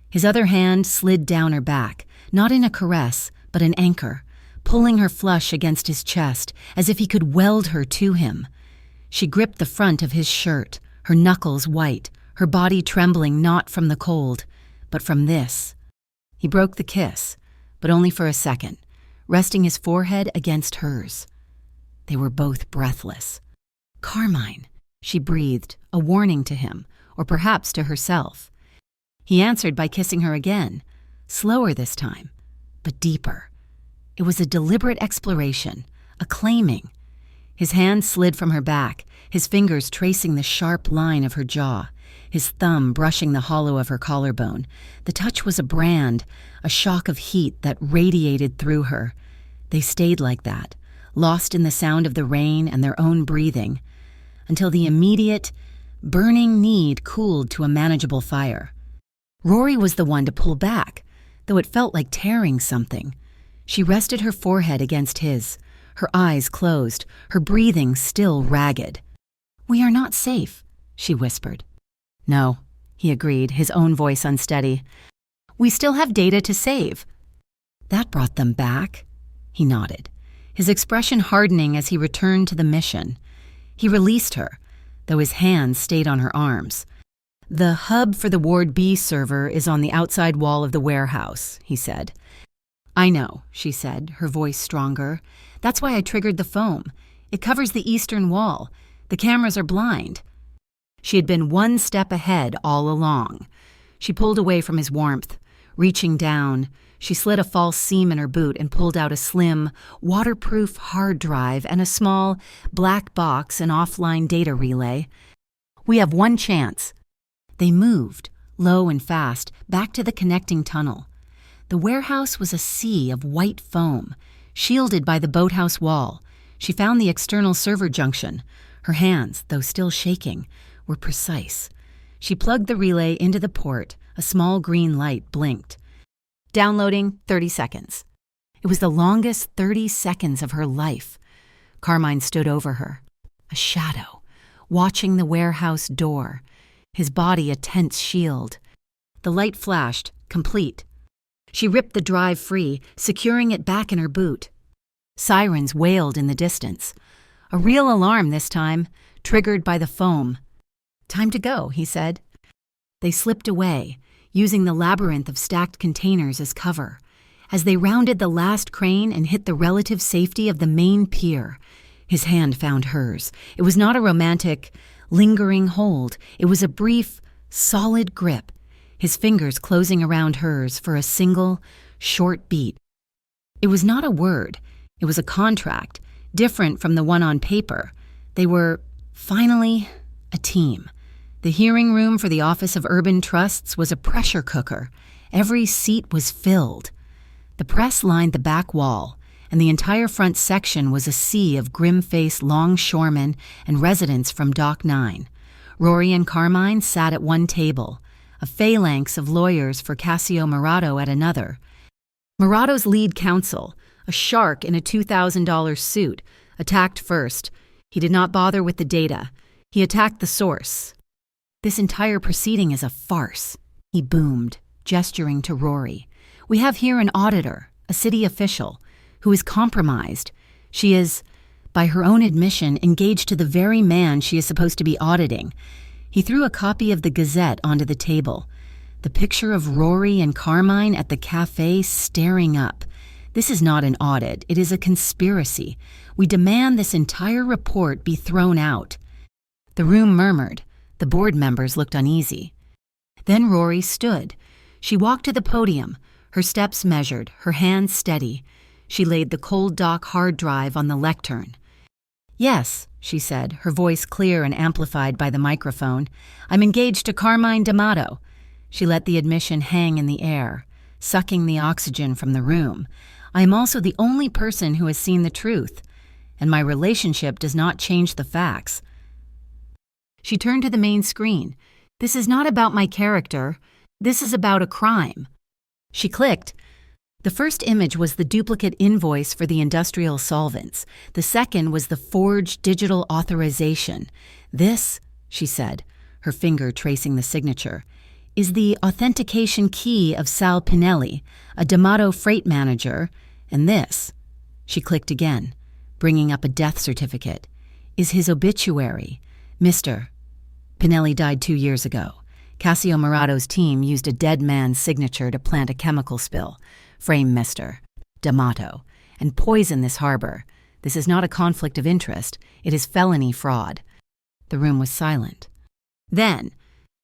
His other hand slid down her back, not in a caress, but an anchor, pulling her flush against his chest as if he could weld her to him. She gripped the front of his shirt, her knuckles white, her body trembling not from the cold, but from this. He broke the kiss, but only for a second, resting his forehead against hers. They were both breathless. "Carmine," she breathed, a warning to him, or perhaps to herself. He answered by kissing her again, slower this time, but deeper. It was a deliberate exploration, a claiming. His hand slid from her back, his fingers tracing the sharp line of her jaw, his thumb brushing the hollow of her collarbone. The touch was a brand, a shock of heat that radiated through her. They stayed like that, lost in the sound of the rain and their own breathing, until the immediate, burning need cooled to a manageable fire. Rory was the one to pull back. though it felt like tearing something. She rested her forehead against his, her eyes closed, her breathing still ragged. "We are not safe," she whispered. "No," he agreed, his own voice unsteady. "We still have data to save." "That brought them back?" He nodded, his expression hardening as he returned to the mission. He released her, though his hands stayed on her arms. "The hub for the Ward B server is on the outside wall of the warehouse," he said. "I know," she said, her voice stronger. "That's why I triggered the foam. It covers the eastern wall. The cameras are blind." She had been one step ahead all along. She pulled away from his warmth. Reaching down, she slid a false seam in her boot and pulled out a slim, waterproof hard drive and a small, black box and offline data relay. "We have one chance." They moved, low and fast, back to the connecting tunnel. The warehouse was a sea of white foam, shielded by the boathouse wall. She found the external server junction. Her hands, though still shaking, were precise. She plugged the relay into the port. A small green light blinked. "Downloading 30 seconds. It was the longest 30 seconds of her life. Carmine stood over her, a shadow, watching the warehouse door, his body a tense shield. The light flashed, complete. She ripped the drive free, securing it back in her boot. Sirens wailed in the distance. A real alarm this time, triggered by the foam. "Time to go," he said. They slipped away, using the labyrinth of stacked containers as cover. As they rounded the last crane and hit the relative safety of the main pier, his hand found hers. It was not a romantic, lingering hold. It was a brief, solid grip, his fingers closing around hers for a single, short beat. It was not a word. It was a contract, different from the one on paper. They were, finally, a team. The hearing room for the Office of Urban Trusts was a pressure cooker. Every seat was filled. The press lined the back wall, and the entire front section was a sea of grim-faced longshoremen and residents from Dock 9. Rory and Carmine sat at one table, a phalanx of lawyers for Cassio Morato at another. Morato's lead counsel, a shark in a $2,000 suit, attacked first. He did not bother with the data. He attacked the source. "This entire proceeding is a farce," he boomed, gesturing to Rory. "We have here an auditor, a city official, who is compromised. She is, by her own admission, engaged to the very man she is supposed to be auditing." He threw a copy of the Gazette onto the table. The picture of Rory and Carmine at the cafe staring up. "This is not an audit. It is a conspiracy. We demand this entire report be thrown out." The room murmured. The board members looked uneasy. Then Rory stood. She walked to the podium, her steps measured, her hands steady. She laid the cold dock hard drive on the lectern. "Yes," she said, her voice clear and amplified by the microphone. "I'm engaged to Carmine D'Amato." She let the admission hang in the air, sucking the oxygen from the room. "I am also the only person who has seen the truth, and my relationship does not change the facts." She turned to the main screen. "This is not about my character. This is about a crime." She clicked. The first image was the duplicate invoice for the industrial solvents. The second was the forged digital authorization. "This," she said, her finger tracing the signature, "is the authentication key of Sal Pinelli, a D'Amato freight manager, and this," she clicked again, bringing up a death certificate, "is his obituary. Mr. Pinelli died 2 years ago. Cassio Morato's team used a dead man's signature to plant a chemical spill. Frame Mr. D'Amato, and poison this harbor. This is not a conflict of interest. It is felony fraud." The room was silent. Then,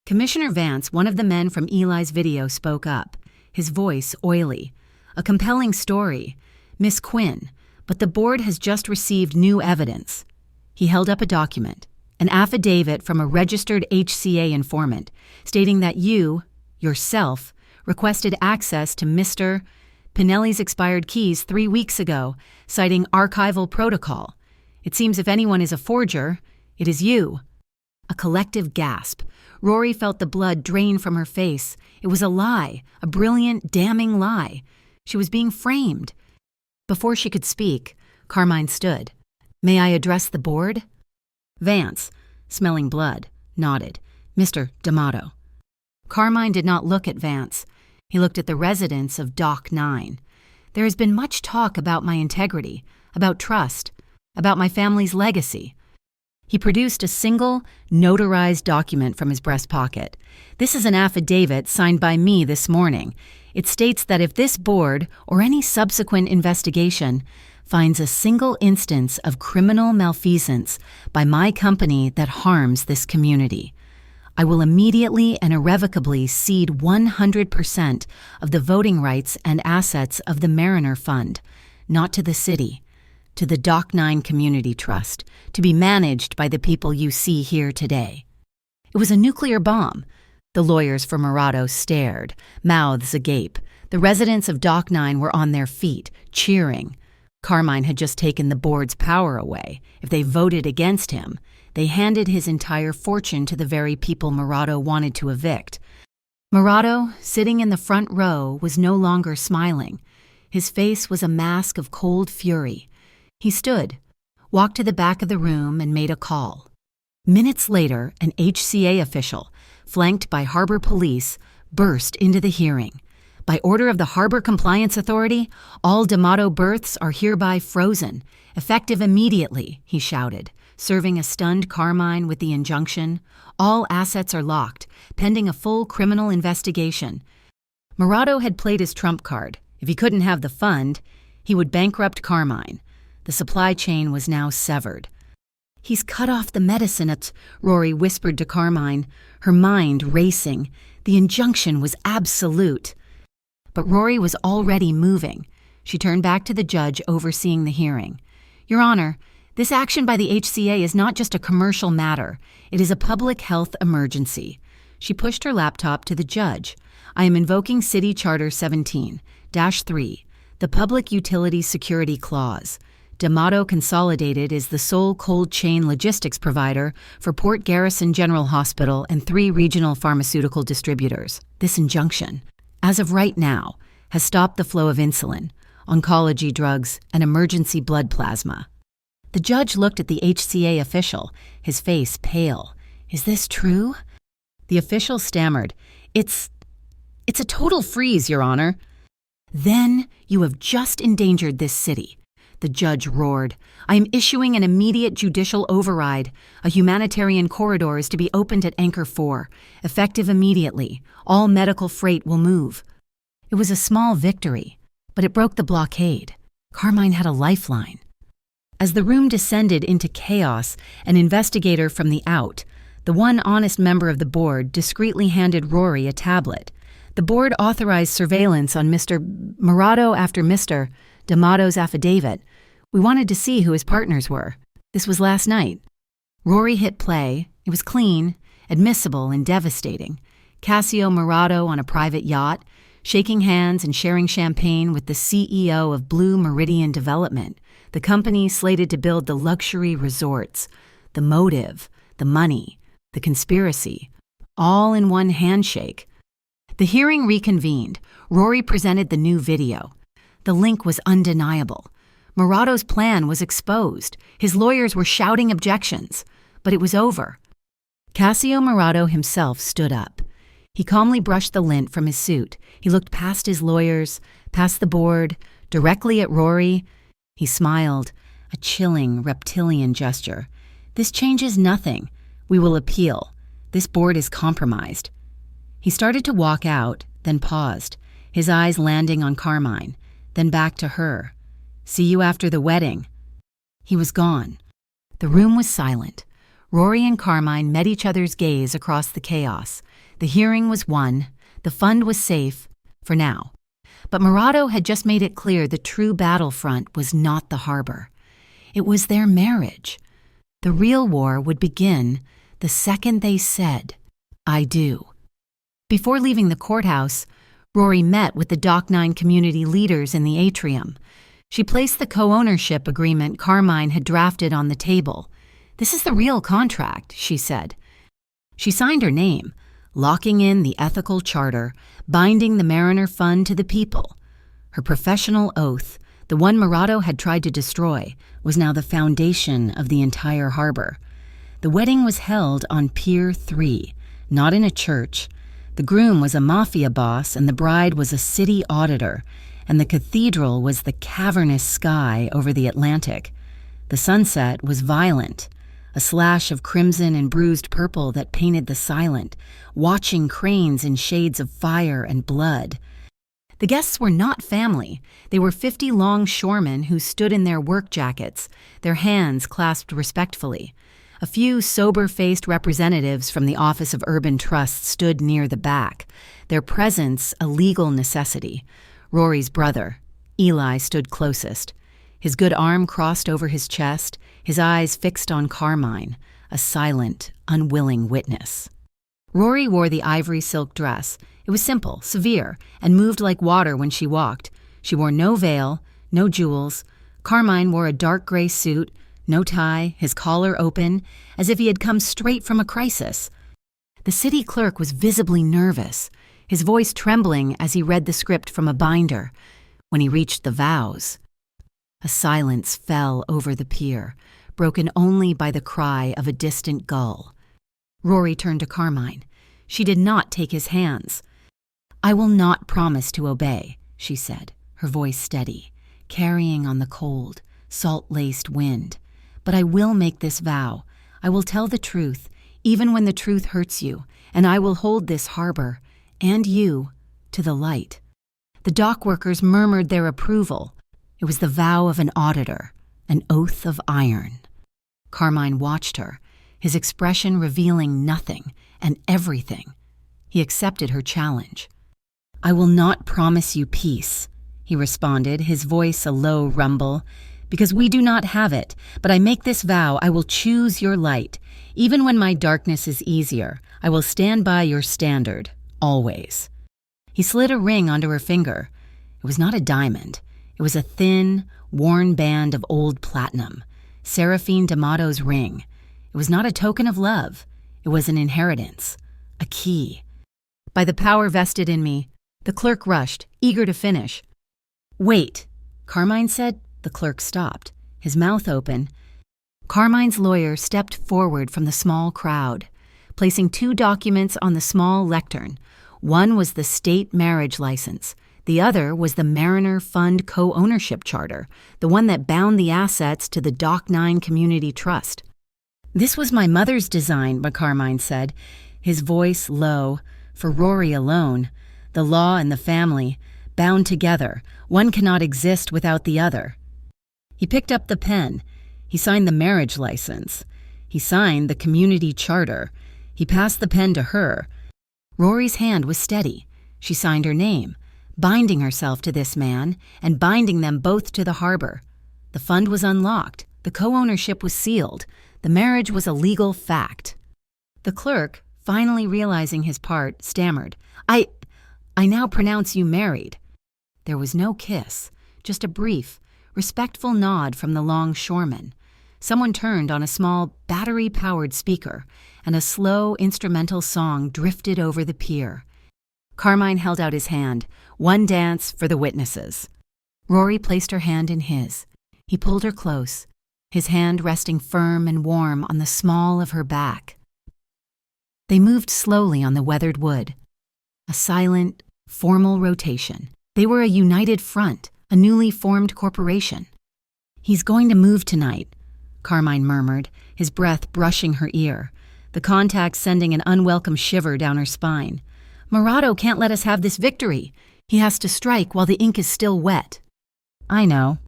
Commissioner Vance, one of the men from Eli's video, spoke up, his voice oily. "A compelling story, Miss Quinn, but the board has just received new evidence." He held up a document, an affidavit from a registered HCA informant, stating that you, yourself, requested access to Mr. Pinelli's expired keys 3 weeks ago, citing archival protocol. It seems if anyone is a forger, it is you. A collective gasp. Rory felt the blood drain from her face. It was a lie, a brilliant, damning lie. She was being framed. Before she could speak, Carmine stood. "May I address the board?" Vance, smelling blood, nodded. "Mr. D'Amato." Carmine did not look at Vance. He looked at the residents of Dock 9. "There has been much talk about my integrity, about trust, about my family's legacy." He produced a single, notarized document from his breast pocket. "This is an affidavit signed by me this morning. It states that if this board, or any subsequent investigation, finds a single instance of criminal malfeasance by my company that harms this community, I will immediately and irrevocably cede 100% of the voting rights and assets of the Mariner Fund, not to the city, to the Dock 9 Community Trust, to be managed by the people you see here today." It was a nuclear bomb. The lawyers for Murado stared, mouths agape. The residents of Dock 9 were on their feet, cheering. Carmine had just taken the board's power away. If they voted against him, they handed his entire fortune to the very people Murado wanted to evict. Murado, sitting in the front row, was no longer smiling. His face was a mask of cold fury. He stood, walked to the back of the room, and made a call. Minutes later, an HCA official, flanked by Harbor Police, burst into the hearing. "By order of the Harbor Compliance Authority, all D'Amato berths are hereby frozen, effective immediately," he shouted, serving a stunned Carmine with the injunction, "All assets are locked, pending a full criminal investigation." Murado had played his trump card. If he couldn't have the fund, he would bankrupt Carmine. The supply chain was now severed. "He's cut off the medicine," Rory whispered to Carmine, her mind racing. The injunction was absolute. But Rory was already moving. She turned back to the judge overseeing the hearing. "Your Honor, this action by the HCA is not just a commercial matter. It is a public health emergency." She pushed her laptop to the judge. "I am invoking City Charter 17-3, the Public Utility Security Clause. D'Amato Consolidated is the sole cold chain logistics provider for Port Garrison General Hospital and 3 regional pharmaceutical distributors. This injunction, as of right now, has stopped the flow of insulin, oncology drugs, and emergency blood plasma." The judge looked at the HCA official, his face pale. "Is this true?" The official stammered, It's a total freeze, Your Honor." "Then you have just endangered this city," the judge roared. "I am issuing an immediate judicial override. A humanitarian corridor is to be opened at Anchor 4, effective immediately. All medical freight will move." It was a small victory, but it broke the blockade. Carmine had a lifeline. As the room descended into chaos, an investigator from the out, the one honest member of the board, discreetly handed Rory a tablet. The board authorized surveillance on Mr. Murado after Mr. D'Amato's affidavit. "We wanted to see who his partners were. This was last night." Rory hit play. It was clean, admissible, and devastating. Cassio Murado on a private yacht, shaking hands and sharing champagne with the CEO of Blue Meridian Development, the company slated to build the luxury resorts. The motive, the money, the conspiracy, all in one handshake. The hearing reconvened. Rory presented the new video. The link was undeniable. Murado's plan was exposed. His lawyers were shouting objections, but it was over. Cassio Murado himself stood up. He calmly brushed the lint from his suit. He looked past his lawyers, past the board, directly at Rory. He smiled, a chilling, reptilian gesture. "This changes nothing. We will appeal. This board is compromised." He started to walk out, then paused, his eyes landing on Carmine, then back to her. "See you after the wedding." He was gone. The room was silent. Rory and Carmine met each other's gaze across the chaos. The hearing was won. The fund was safe, for now. But Murado had just made it clear the true battlefront was not the harbor. It was their marriage. The real war would begin the second they said, "I do." Before leaving the courthouse, Rory met with the Dock 9 community leaders in the atrium. She placed the co-ownership agreement Carmine had drafted on the table. "This is the real contract," she said. She signed her name, locking in the ethical charter, binding the Mariner Fund to the people. Her professional oath, the one Murado had tried to destroy, was now the foundation of the entire harbor. The wedding was held on Pier 3, not in a church. The groom was a mafia boss and the bride was a city auditor, and the cathedral was the cavernous sky over the Atlantic. The sunset was violent, a slash of crimson and bruised purple that painted the silent, watching cranes in shades of fire and blood. The guests were not family. They were 50 longshoremen who stood in their work jackets, their hands clasped respectfully. A few sober-faced representatives from the Office of Urban Trust stood near the back, their presence a legal necessity. Rory's brother, Eli, stood closest. His good arm crossed over his chest, his eyes fixed on Carmine, a silent, unwilling witness. Rory wore the ivory silk dress. It was simple, severe, and moved like water when she walked. She wore no veil, no jewels. Carmine wore a dark gray suit, no tie, his collar open, as if he had come straight from a crisis. The city clerk was visibly nervous, his voice trembling as he read the script from a binder. When he reached the vows, a silence fell over the pier, broken only by the cry of a distant gull. Rory turned to Carmine. She did not take his hands. "I will not promise to obey," she said, her voice steady, carrying on the cold, salt-laced wind. "But I will make this vow. I will tell the truth, even when the truth hurts you, and I will hold this harbor, and you, to the light." The dock workers murmured their approval. It was the vow of an auditor, an oath of iron. Carmine watched her, his expression revealing nothing and everything. He accepted her challenge. "I will not promise you peace," he responded, his voice a low rumble, "because we do not have it, but I make this vow I will choose your light. Even when my darkness is easier, I will stand by your standard, always." He slid a ring onto her finger. It was not a diamond. It was a thin, worn band of old platinum, Serafine D'Amato's ring. It was not a token of love. It was an inheritance, a key. "By the power vested in me," the clerk rushed, eager to finish. "Wait," Carmine said. The clerk stopped, his mouth open. Carmine's lawyer stepped forward from the small crowd, placing 2 documents on the small lectern. One was the state marriage license. The other was the Mariner Fund co-ownership charter, the one that bound the assets to the Dock 9 Community Trust. "This was my mother's design," Carmine said, his voice low. "For Rory alone, the law and the family, bound together, one cannot exist without the other." He picked up the pen. He signed the marriage license. He signed the community charter. He passed the pen to her. Rory's hand was steady. She signed her name, binding herself to this man and binding them both to the harbor. The fund was unlocked. The co-ownership was sealed. The marriage was a legal fact. The clerk, finally realizing his part, stammered, I now pronounce you married." There was no kiss, just a brief, respectful nod from the longshoreman. Someone turned on a small, battery-powered speaker, and a slow, instrumental song drifted over the pier. Carmine held out his hand, one dance for the witnesses. Rory placed her hand in his. He pulled her close, his hand resting firm and warm on the small of her back. They moved slowly on the weathered wood. A silent, formal rotation. They were a united front, a newly formed corporation. "He's going to move tonight," Carmine murmured, his breath brushing her ear, the contact sending an unwelcome shiver down her spine. "Murado can't let us have this victory. He has to strike while the ink is still wet." "I know."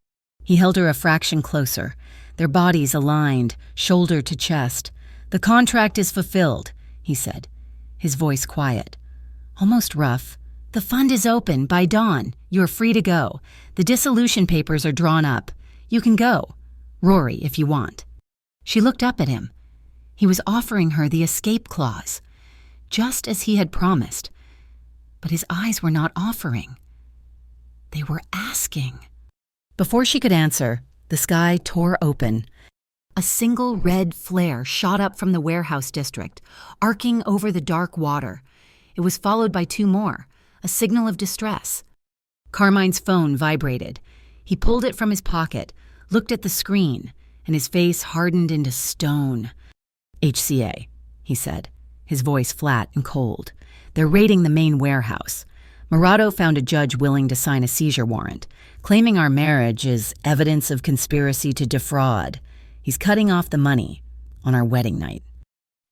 He held her a fraction closer, their bodies aligned, shoulder to chest. "The contract is fulfilled," he said, his voice quiet, almost rough. "The fund is open. By dawn, you are free to go. The dissolution papers are drawn up. You can go. Rory, if you want." She looked up at him. He was offering her the escape clause, just as he had promised. But his eyes were not offering. They were asking. Before she could answer, the sky tore open. A single red flare shot up from the warehouse district, arcing over the dark water. It was followed by two more, a signal of distress. Carmine's phone vibrated. He pulled it from his pocket, looked at the screen, and his face hardened into stone. HCA, he said, his voice flat and cold. They're raiding the main warehouse. Murado found a judge willing to sign a seizure warrant, claiming our marriage is evidence of conspiracy to defraud. He's cutting off the money on our wedding night.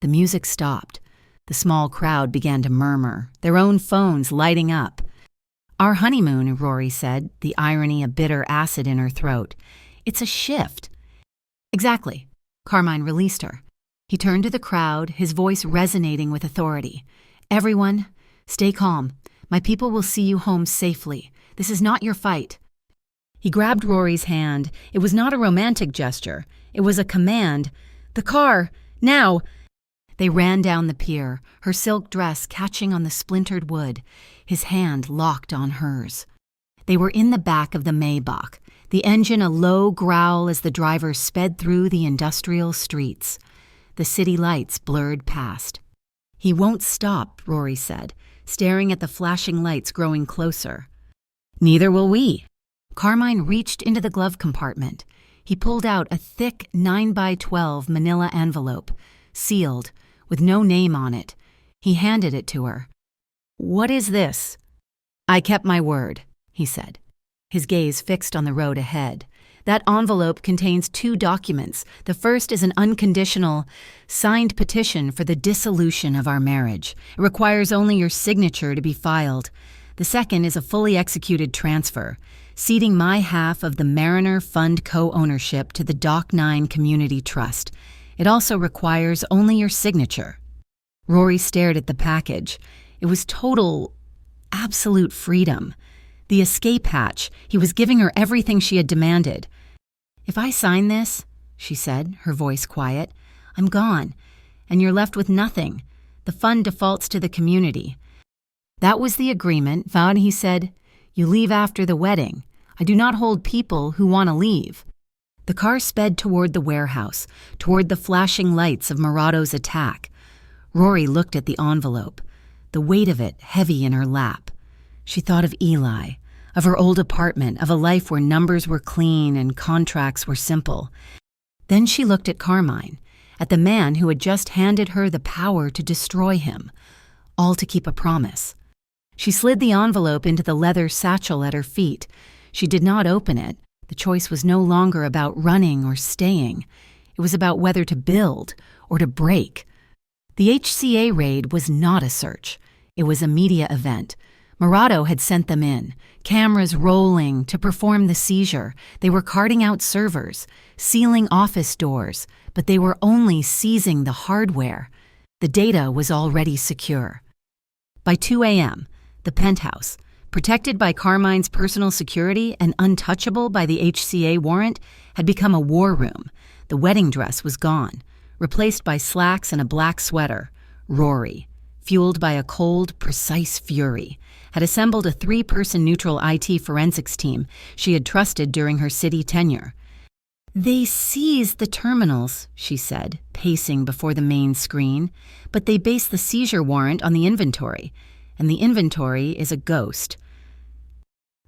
The music stopped. The small crowd began to murmur, their own phones lighting up. Our honeymoon, Rory said, the irony a bitter acid in her throat. It's a shift. Exactly. Carmine released her. He turned to the crowd, his voice resonating with authority. Everyone, stay calm. My people will see you home safely. This is not your fight. He grabbed Rory's hand. It was not a romantic gesture. It was a command. The car! Now! They ran down the pier, her silk dress catching on the splintered wood, his hand locked on hers. They were in the back of the Maybach, the engine a low growl as the driver sped through the industrial streets. The city lights blurred past. He won't stop, Rory said, staring at the flashing lights growing closer. Neither will we. Carmine reached into the glove compartment. He pulled out a thick 9x12 manila envelope, sealed, with no name on it. He handed it to her. What is this? I kept my word, he said, his gaze fixed on the road ahead. That envelope contains two documents. The first is an unconditional, signed petition for the dissolution of our marriage. It requires only your signature to be filed. The second is a fully executed transfer, ceding my half of the Mariner Fund co-ownership to the Dock 9 Community Trust. It also requires only your signature. Rory stared at the package. It was total, absolute freedom. The escape hatch. He was giving her everything she had demanded. If I sign this, she said, her voice quiet, I'm gone, and you're left with nothing. The fund defaults to the community. That was the agreement, Vaughn, he said. You leave after the wedding. I do not hold people who want to leave. The car sped toward the warehouse, toward the flashing lights of Murado's attack. Rory looked at the envelope, the weight of it heavy in her lap. She thought of Eli, of her old apartment, of a life where numbers were clean and contracts were simple. Then she looked at Carmine, at the man who had just handed her the power to destroy him, all to keep a promise. She slid the envelope into the leather satchel at her feet. She did not open it. The choice was no longer about running or staying. It was about whether to build or to break. The HCA raid was not a search. It was a media event. Murado had sent them in, cameras rolling to perform the seizure. They were carting out servers, sealing office doors, but they were only seizing the hardware. The data was already secure. By 2 a.m., the penthouse, protected by Carmine's personal security and untouchable by the HCA warrant, had become a war room. The wedding dress was gone, replaced by slacks and a black sweater. Rory, fueled by a cold, precise fury, had assembled a 3-person neutral IT forensics team she had trusted during her city tenure. They seized the terminals, she said, pacing before the main screen, but they based the seizure warrant on the inventory, and the inventory is a ghost.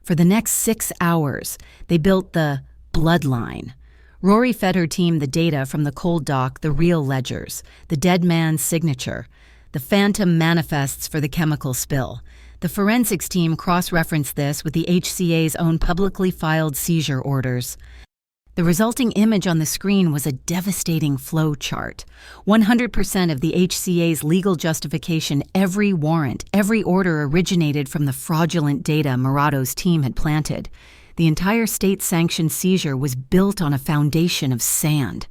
For the next 6 hours, they built the bloodline. Rory fed her team the data from the cold dock, the real ledgers, the dead man's signature, the phantom manifests for the chemical spill. The forensics team cross-referenced this with the HCA's own publicly filed seizure orders. The resulting image on the screen was a devastating flow chart. 100% of the HCA's legal justification, every warrant, every order originated from the fraudulent data Murado's team had planted. The entire state-sanctioned seizure was built on a foundation of sand.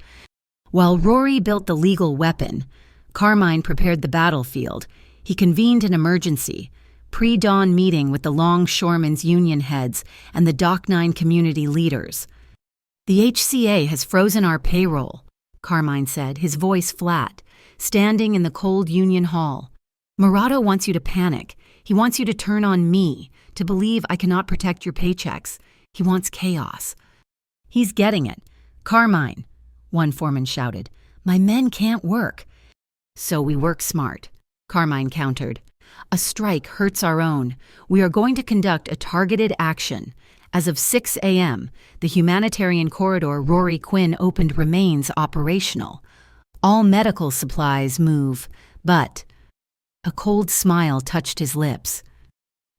While Rory built the legal weapon, Carmine prepared the battlefield. He convened an emergency, pre-dawn meeting with the longshoremen's union heads and the Dock 9 community leaders. The HCA has frozen our payroll, Carmine said, his voice flat, standing in the cold union hall. Murado wants you to panic. He wants you to turn on me, to believe I cannot protect your paychecks. He wants chaos. He's getting it. Carmine, one foreman shouted. "My men can't work." "So we work smart," Carmine countered. "A strike hurts our own. We are going to conduct a targeted action. As of 6 a.m., the humanitarian corridor Rory Quinn opened remains operational. All medical supplies move, but—" A cold smile touched his lips.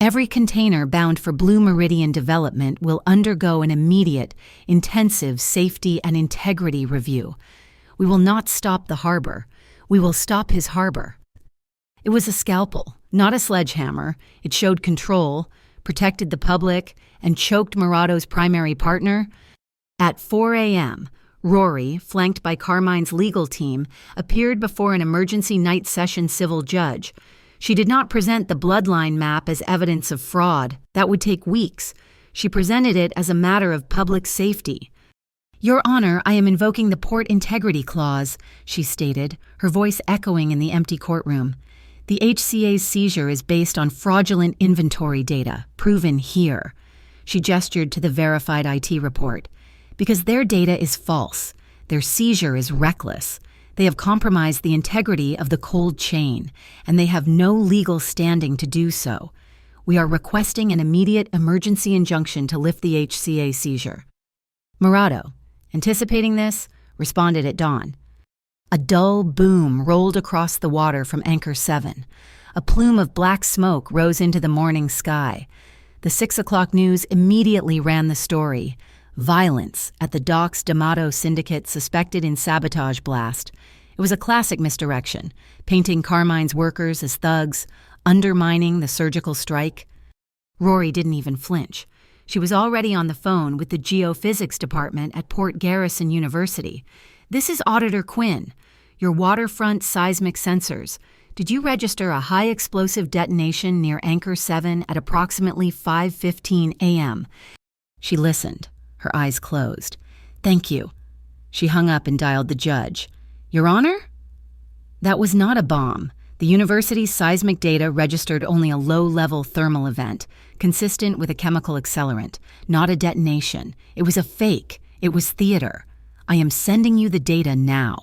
"Every container bound for Blue Meridian development will undergo an immediate, intensive safety and integrity review. We will not stop the harbor. We will stop his harbor." It was a scalpel, not a sledgehammer. It showed control, protected the public, and choked Murado's primary partner. At 4 a.m., Rory, flanked by Carmine's legal team, appeared before an emergency night session civil judge. She did not present the bloodline map as evidence of fraud. That would take weeks. She presented it as a matter of public safety. "Your Honor, I am invoking the Port Integrity Clause," she stated, her voice echoing in the empty courtroom. "The HCA's seizure is based on fraudulent inventory data, proven here." She gestured to the verified IT report. "Because their data is false. Their seizure is reckless. They have compromised the integrity of the cold chain, and they have no legal standing to do so. We are requesting an immediate emergency injunction to lift the HCA seizure." Murado, anticipating this, responded at dawn. A dull boom rolled across the water from Anchor 7. A plume of black smoke rose into the morning sky. The 6 o'clock news immediately ran the story. Violence at the Docks D'Amato syndicate suspected in sabotage blast. It was a classic misdirection, painting Carmine's workers as thugs, undermining the surgical strike. Rory didn't even flinch. She was already on the phone with the geophysics department at Port Garrison University. "This is Auditor Quinn. Your waterfront seismic sensors. Did you register a high explosive detonation near Anchor 7 at approximately 5:15 a.m.? She listened, her eyes closed. "Thank you." She hung up and dialed the judge. "Your Honor?" That was not a bomb. The university's seismic data registered only a low-level thermal event, consistent with a chemical accelerant, not a detonation. It was a fake. It was theater. "I am sending you the data now."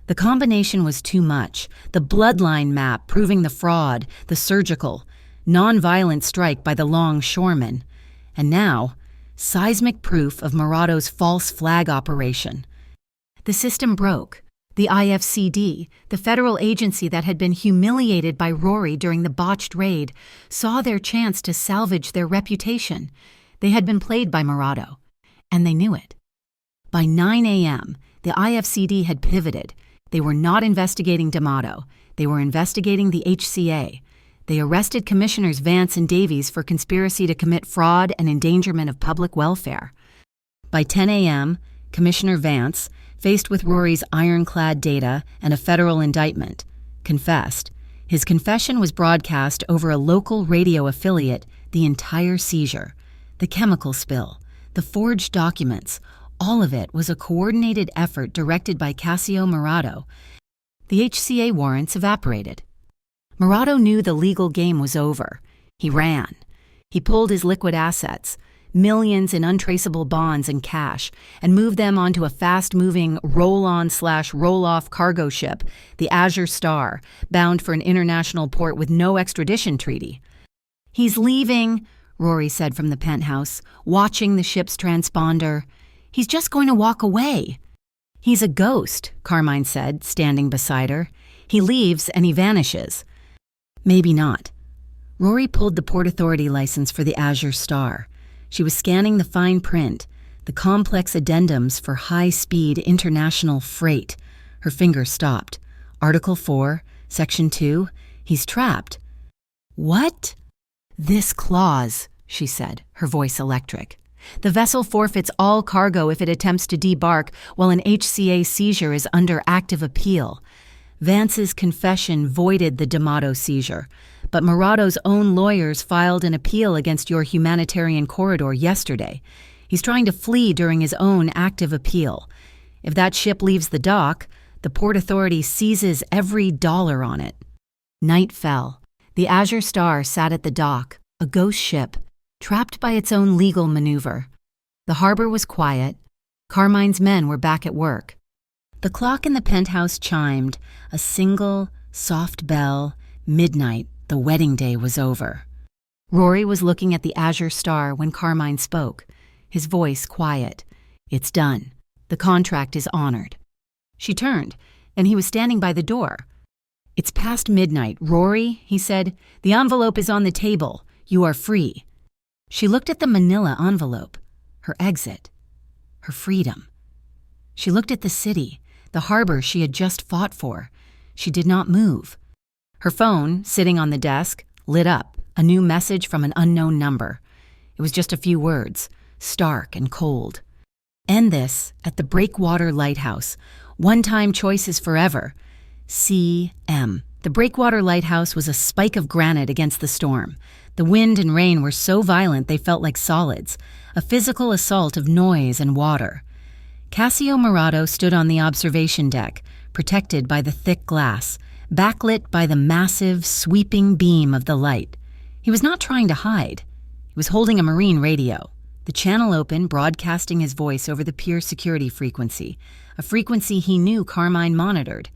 The combination was too much. The bloodline map proving the fraud, the surgical, non-violent strike by the longshoremen. And now, seismic proof of Murado's false flag operation. The system broke. The IFCD, the federal agency that had been humiliated by Rory during the botched raid, saw their chance to salvage their reputation. They had been played by Murado, and they knew it. By 9 a.m., the IFCD had pivoted. They were not investigating D'Amato. They were investigating the HCA. They arrested Commissioners Vance and Davies for conspiracy to commit fraud and endangerment of public welfare. By 10 a.m., Commissioner Vance, faced with Rory's ironclad data and a federal indictment, confessed. His confession was broadcast over a local radio affiliate, the entire seizure, the chemical spill, the forged documents. All of it was a coordinated effort directed by Cassio Murado. The HCA warrants evaporated. Murado knew the legal game was over. He ran. He pulled his liquid assets, millions in untraceable bonds and cash, and moved them onto a fast-moving roll-on/roll-off cargo ship, the Azure Star, bound for an international port with no extradition treaty. "He's leaving," Rory said from the penthouse, watching the ship's transponder. "He's just going to walk away." "He's a ghost," Carmine said, standing beside her. "He leaves and he vanishes." "Maybe not." Rory pulled the Port Authority license for the Azure Star. She was scanning the fine print, the complex addendums for high-speed international freight. Her finger stopped. Article 4, Section 2, he's trapped. "What?" "This clause," she said, her voice electric. "The vessel forfeits all cargo if it attempts to debark while an HCA seizure is under active appeal. Vance's confession voided the D'Amato seizure, but Murado's own lawyers filed an appeal against your humanitarian corridor yesterday. He's trying to flee during his own active appeal. If that ship leaves the dock, the Port Authority seizes every dollar on it." Night fell. The Azure Star sat at the dock, a ghost ship, trapped by its own legal maneuver. The harbor was quiet. Carmine's men were back at work. The clock in the penthouse chimed, a single, soft bell. Midnight, the wedding day was over. Rory was looking at the azure star when Carmine spoke, his voice quiet. "It's done. The contract is honored." She turned, and he was standing by the door. "It's past midnight, Rory," he said. "The envelope is on the table. You are free." She looked at the manila envelope, her exit, her freedom. She looked at the city, the harbor she had just fought for. She did not move. Her phone, sitting on the desk, lit up, a new message from an unknown number. It was just a few words, stark and cold. "End this at the Breakwater Lighthouse. One-time choices forever. C.M." The Breakwater Lighthouse was a spike of granite against the storm. The wind and rain were so violent they felt like solids, a physical assault of noise and water. Cassio Murado stood on the observation deck, protected by the thick glass, backlit by the massive, sweeping beam of the light. He was not trying to hide. He was holding a marine radio, the channel open, broadcasting his voice over the pier security frequency, a frequency he knew Carmine monitored.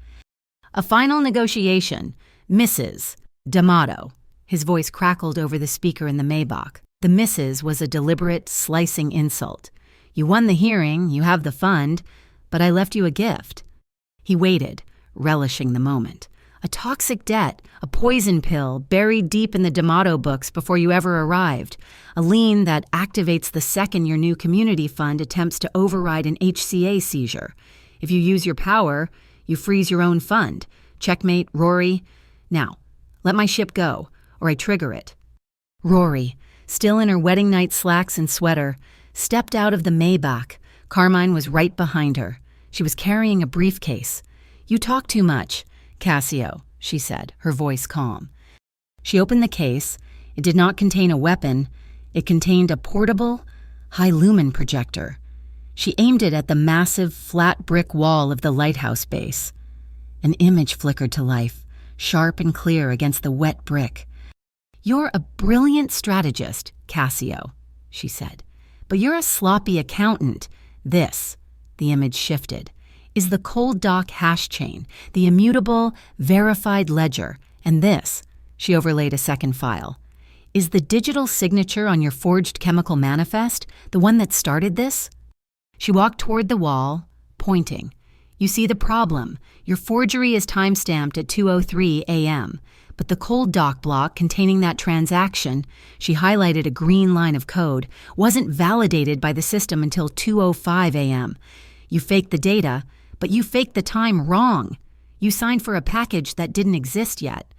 "A final negotiation. Mrs. D'Amato." His voice crackled over the speaker in the Maybach. The Mrs. was a deliberate, slicing insult. "You won the hearing, you have the fund, but I left you a gift." He waited, relishing the moment. A toxic debt, a poison pill buried deep in the D'Amato books before you ever arrived, a lien that activates the second your new community fund attempts to override an HCA seizure. If you use your power, you freeze your own fund. Checkmate, Rory. Now, let my ship go, or I trigger it. Rory, still in her wedding night slacks and sweater, stepped out of the Maybach. Carmine was right behind her. She was carrying a briefcase. "You talk too much, Cassio," she said, her voice calm. She opened the case. It did not contain a weapon. It contained a portable, high-lumen projector. She aimed it at the massive, flat brick wall of the lighthouse base. An image flickered to life, sharp and clear against the wet brick. "You're a brilliant strategist, Cassio," she said, "but you're a sloppy accountant. This," the image shifted, "is the cold dock hash chain, the immutable, verified ledger, and this," she overlaid a second file, "is the digital signature on your forged chemical manifest, the one that started this." She walked toward the wall, pointing. "You see the problem. Your forgery is time-stamped at 2:03 a.m., but the cold dock block containing that transaction," she highlighted a green line of code, "wasn't validated by the system until 2:05 a.m. You faked the data, but you faked the time wrong. You signed for a package that didn't exist yet.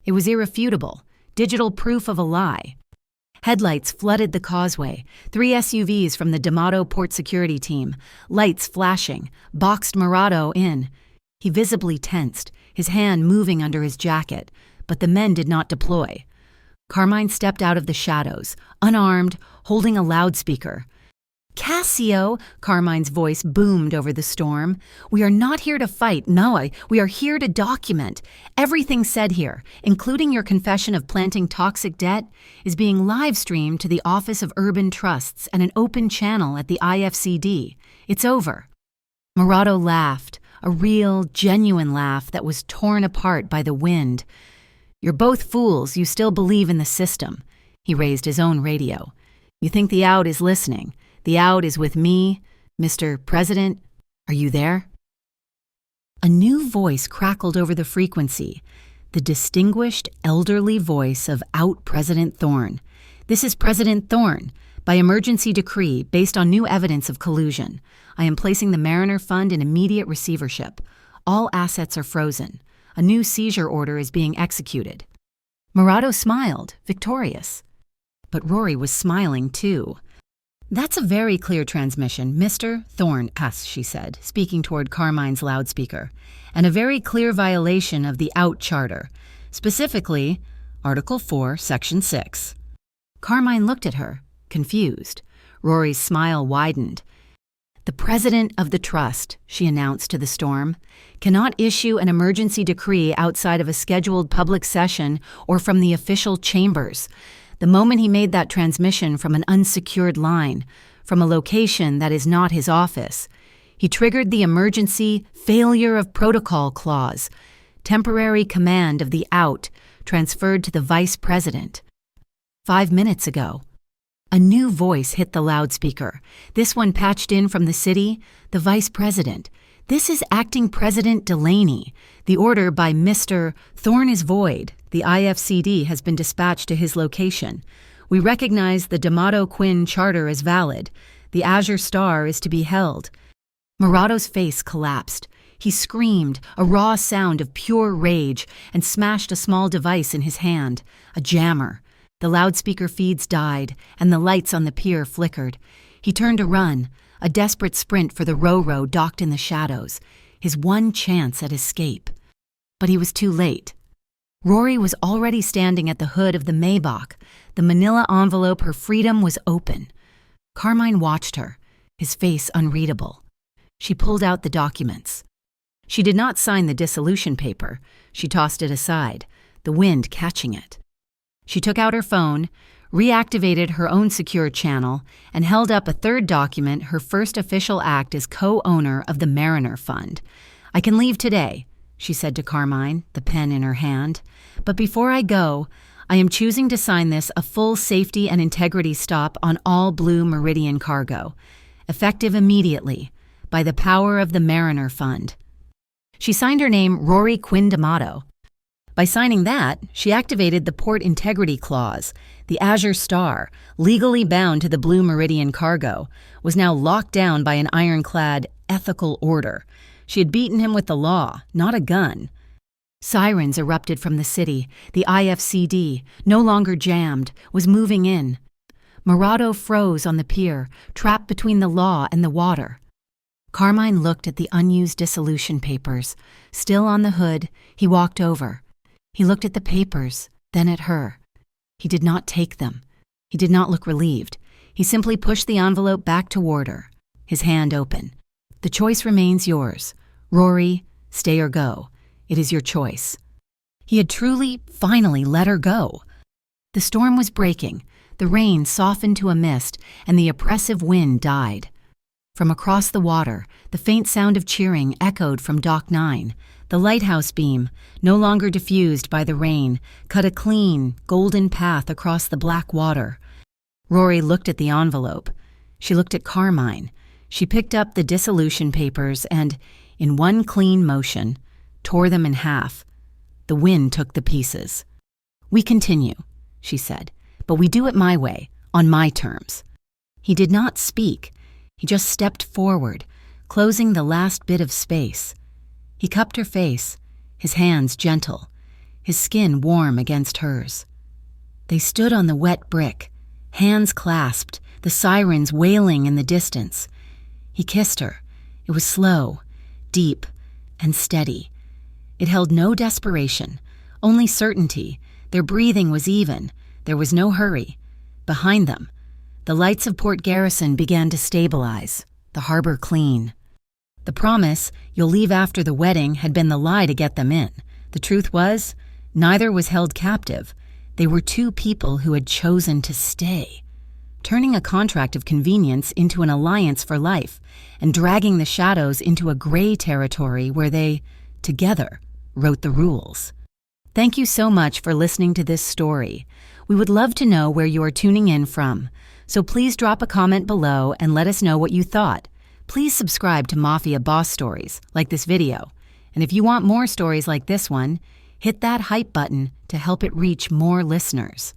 It was irrefutable, digital proof of a lie." Headlights flooded the causeway, 3 SUVs from the D'Amato Port Security Team, lights flashing, boxed Murado in. He visibly tensed, his hand moving under his jacket, but the men did not deploy. Carmine stepped out of the shadows, unarmed, holding a loudspeaker. "Cassio," Carmine's voice boomed over the storm, "we are not here to fight, no, we are here to document. Everything said here, including your confession of planting toxic debt, is being live-streamed to the Office of Urban Trusts and an open channel at the IFCD. It's over." Murado laughed, a real, genuine laugh that was torn apart by the wind. "You're both fools, you still believe in the system." He raised his own radio. "You think the out is listening. The out is with me, Mr. President. Are you there?" A new voice crackled over the frequency, the distinguished, elderly voice of Out President Thorne. "This is President Thorne. By emergency decree, based on new evidence of collusion, I am placing the Mariner Fund in immediate receivership. All assets are frozen. A new seizure order is being executed." Murado smiled, victorious. But Rory was smiling too. "That's a very clear transmission, Mr. Thorne," she said, speaking toward Carmine's loudspeaker, "and a very clear violation of the Out Charter, specifically Article 4, Section 6. Carmine looked at her, confused. Rory's smile widened. "The president of the trust," she announced to the storm, "cannot issue an emergency decree outside of a scheduled public session or from the official chambers. The moment he made that transmission from an unsecured line, from a location that is not his office, He triggered the emergency failure of protocol clause. Temporary command of the out transferred to the vice president. 5 minutes ago, a new voice hit the loudspeaker. This one patched in from the city, the vice president. This is Acting President Delaney. The order by Mr. Thorne is void. The IFCD has been dispatched to his location. We recognize the D'Amato Quinn charter as valid. The Azure Star is to be held. Morato's face collapsed. He screamed, a raw sound of pure rage, and smashed a small device in his hand, a jammer. The loudspeaker feeds died, and the lights on the pier flickered. He turned to run, a desperate sprint for the Ro-Ro docked in the shadows, his one chance at escape. But he was too late. Rory was already standing at the hood of the Maybach. The manila envelope her freedom was open. Carmine watched her, his face unreadable. She pulled out the documents. She did not sign the dissolution paper. She tossed it aside, the wind catching it. She took out her phone, reactivated her own secure channel, and held up a third document, her first official act as co-owner of the Mariner Fund. "I can leave today," she said to Carmine, the pen in her hand. "But before I go, I am choosing to sign this a full safety and integrity stop on all Blue Meridian cargo, effective immediately, by the power of the Mariner Fund." She signed her name Rory Quinn D'Amato. By signing that, she activated the Port Integrity Clause. The Azure Star, legally bound to the Blue Meridian cargo, was now locked down by an ironclad ethical order. She had beaten him with the law, not a gun. Sirens erupted from the city. The IFCD, no longer jammed, was moving in. Morato froze on the pier, trapped between the law and the water. Carmine looked at the unused dissolution papers. Still on the hood, he walked over. He looked at the papers, then at her. He did not take them. He did not look relieved. He simply pushed the envelope back toward her, his hand open. "The choice remains yours. Rory, stay or go. It is your choice." He had truly, finally let her go. The storm was breaking. The rain softened to a mist, and the oppressive wind died. From across the water, the faint sound of cheering echoed from Dock 9. The lighthouse beam, no longer diffused by the rain, cut a clean, golden path across the black water. Rory looked at the envelope. She looked at Carmine. She picked up the dissolution papers and, in one clean motion, tore them in half. The wind took the pieces. "We continue," she said, "but we do it my way, on my terms." He did not speak. He just stepped forward, closing the last bit of space. He cupped her face, his hands gentle, his skin warm against hers. They stood on the wet brick, hands clasped, the sirens wailing in the distance. He kissed her. It was slow, deep, and steady. It held no desperation, only certainty. Their breathing was even. There was no hurry. Behind them, the lights of Port Garrison began to stabilize, the harbor clean. The promise, "You'll leave after the wedding," had been the lie to get them in. The truth was, neither was held captive. They were two people who had chosen to stay, turning a contract of convenience into an alliance for life, and dragging the shadows into a gray territory where they, together, wrote the rules. Thank you so much for listening to this story. We would love to know where you are tuning in from, so please drop a comment below and let us know what you thought. Please subscribe to Mafia Boss Stories, like this video. And if you want more stories like this one, hit that hype button to help it reach more listeners.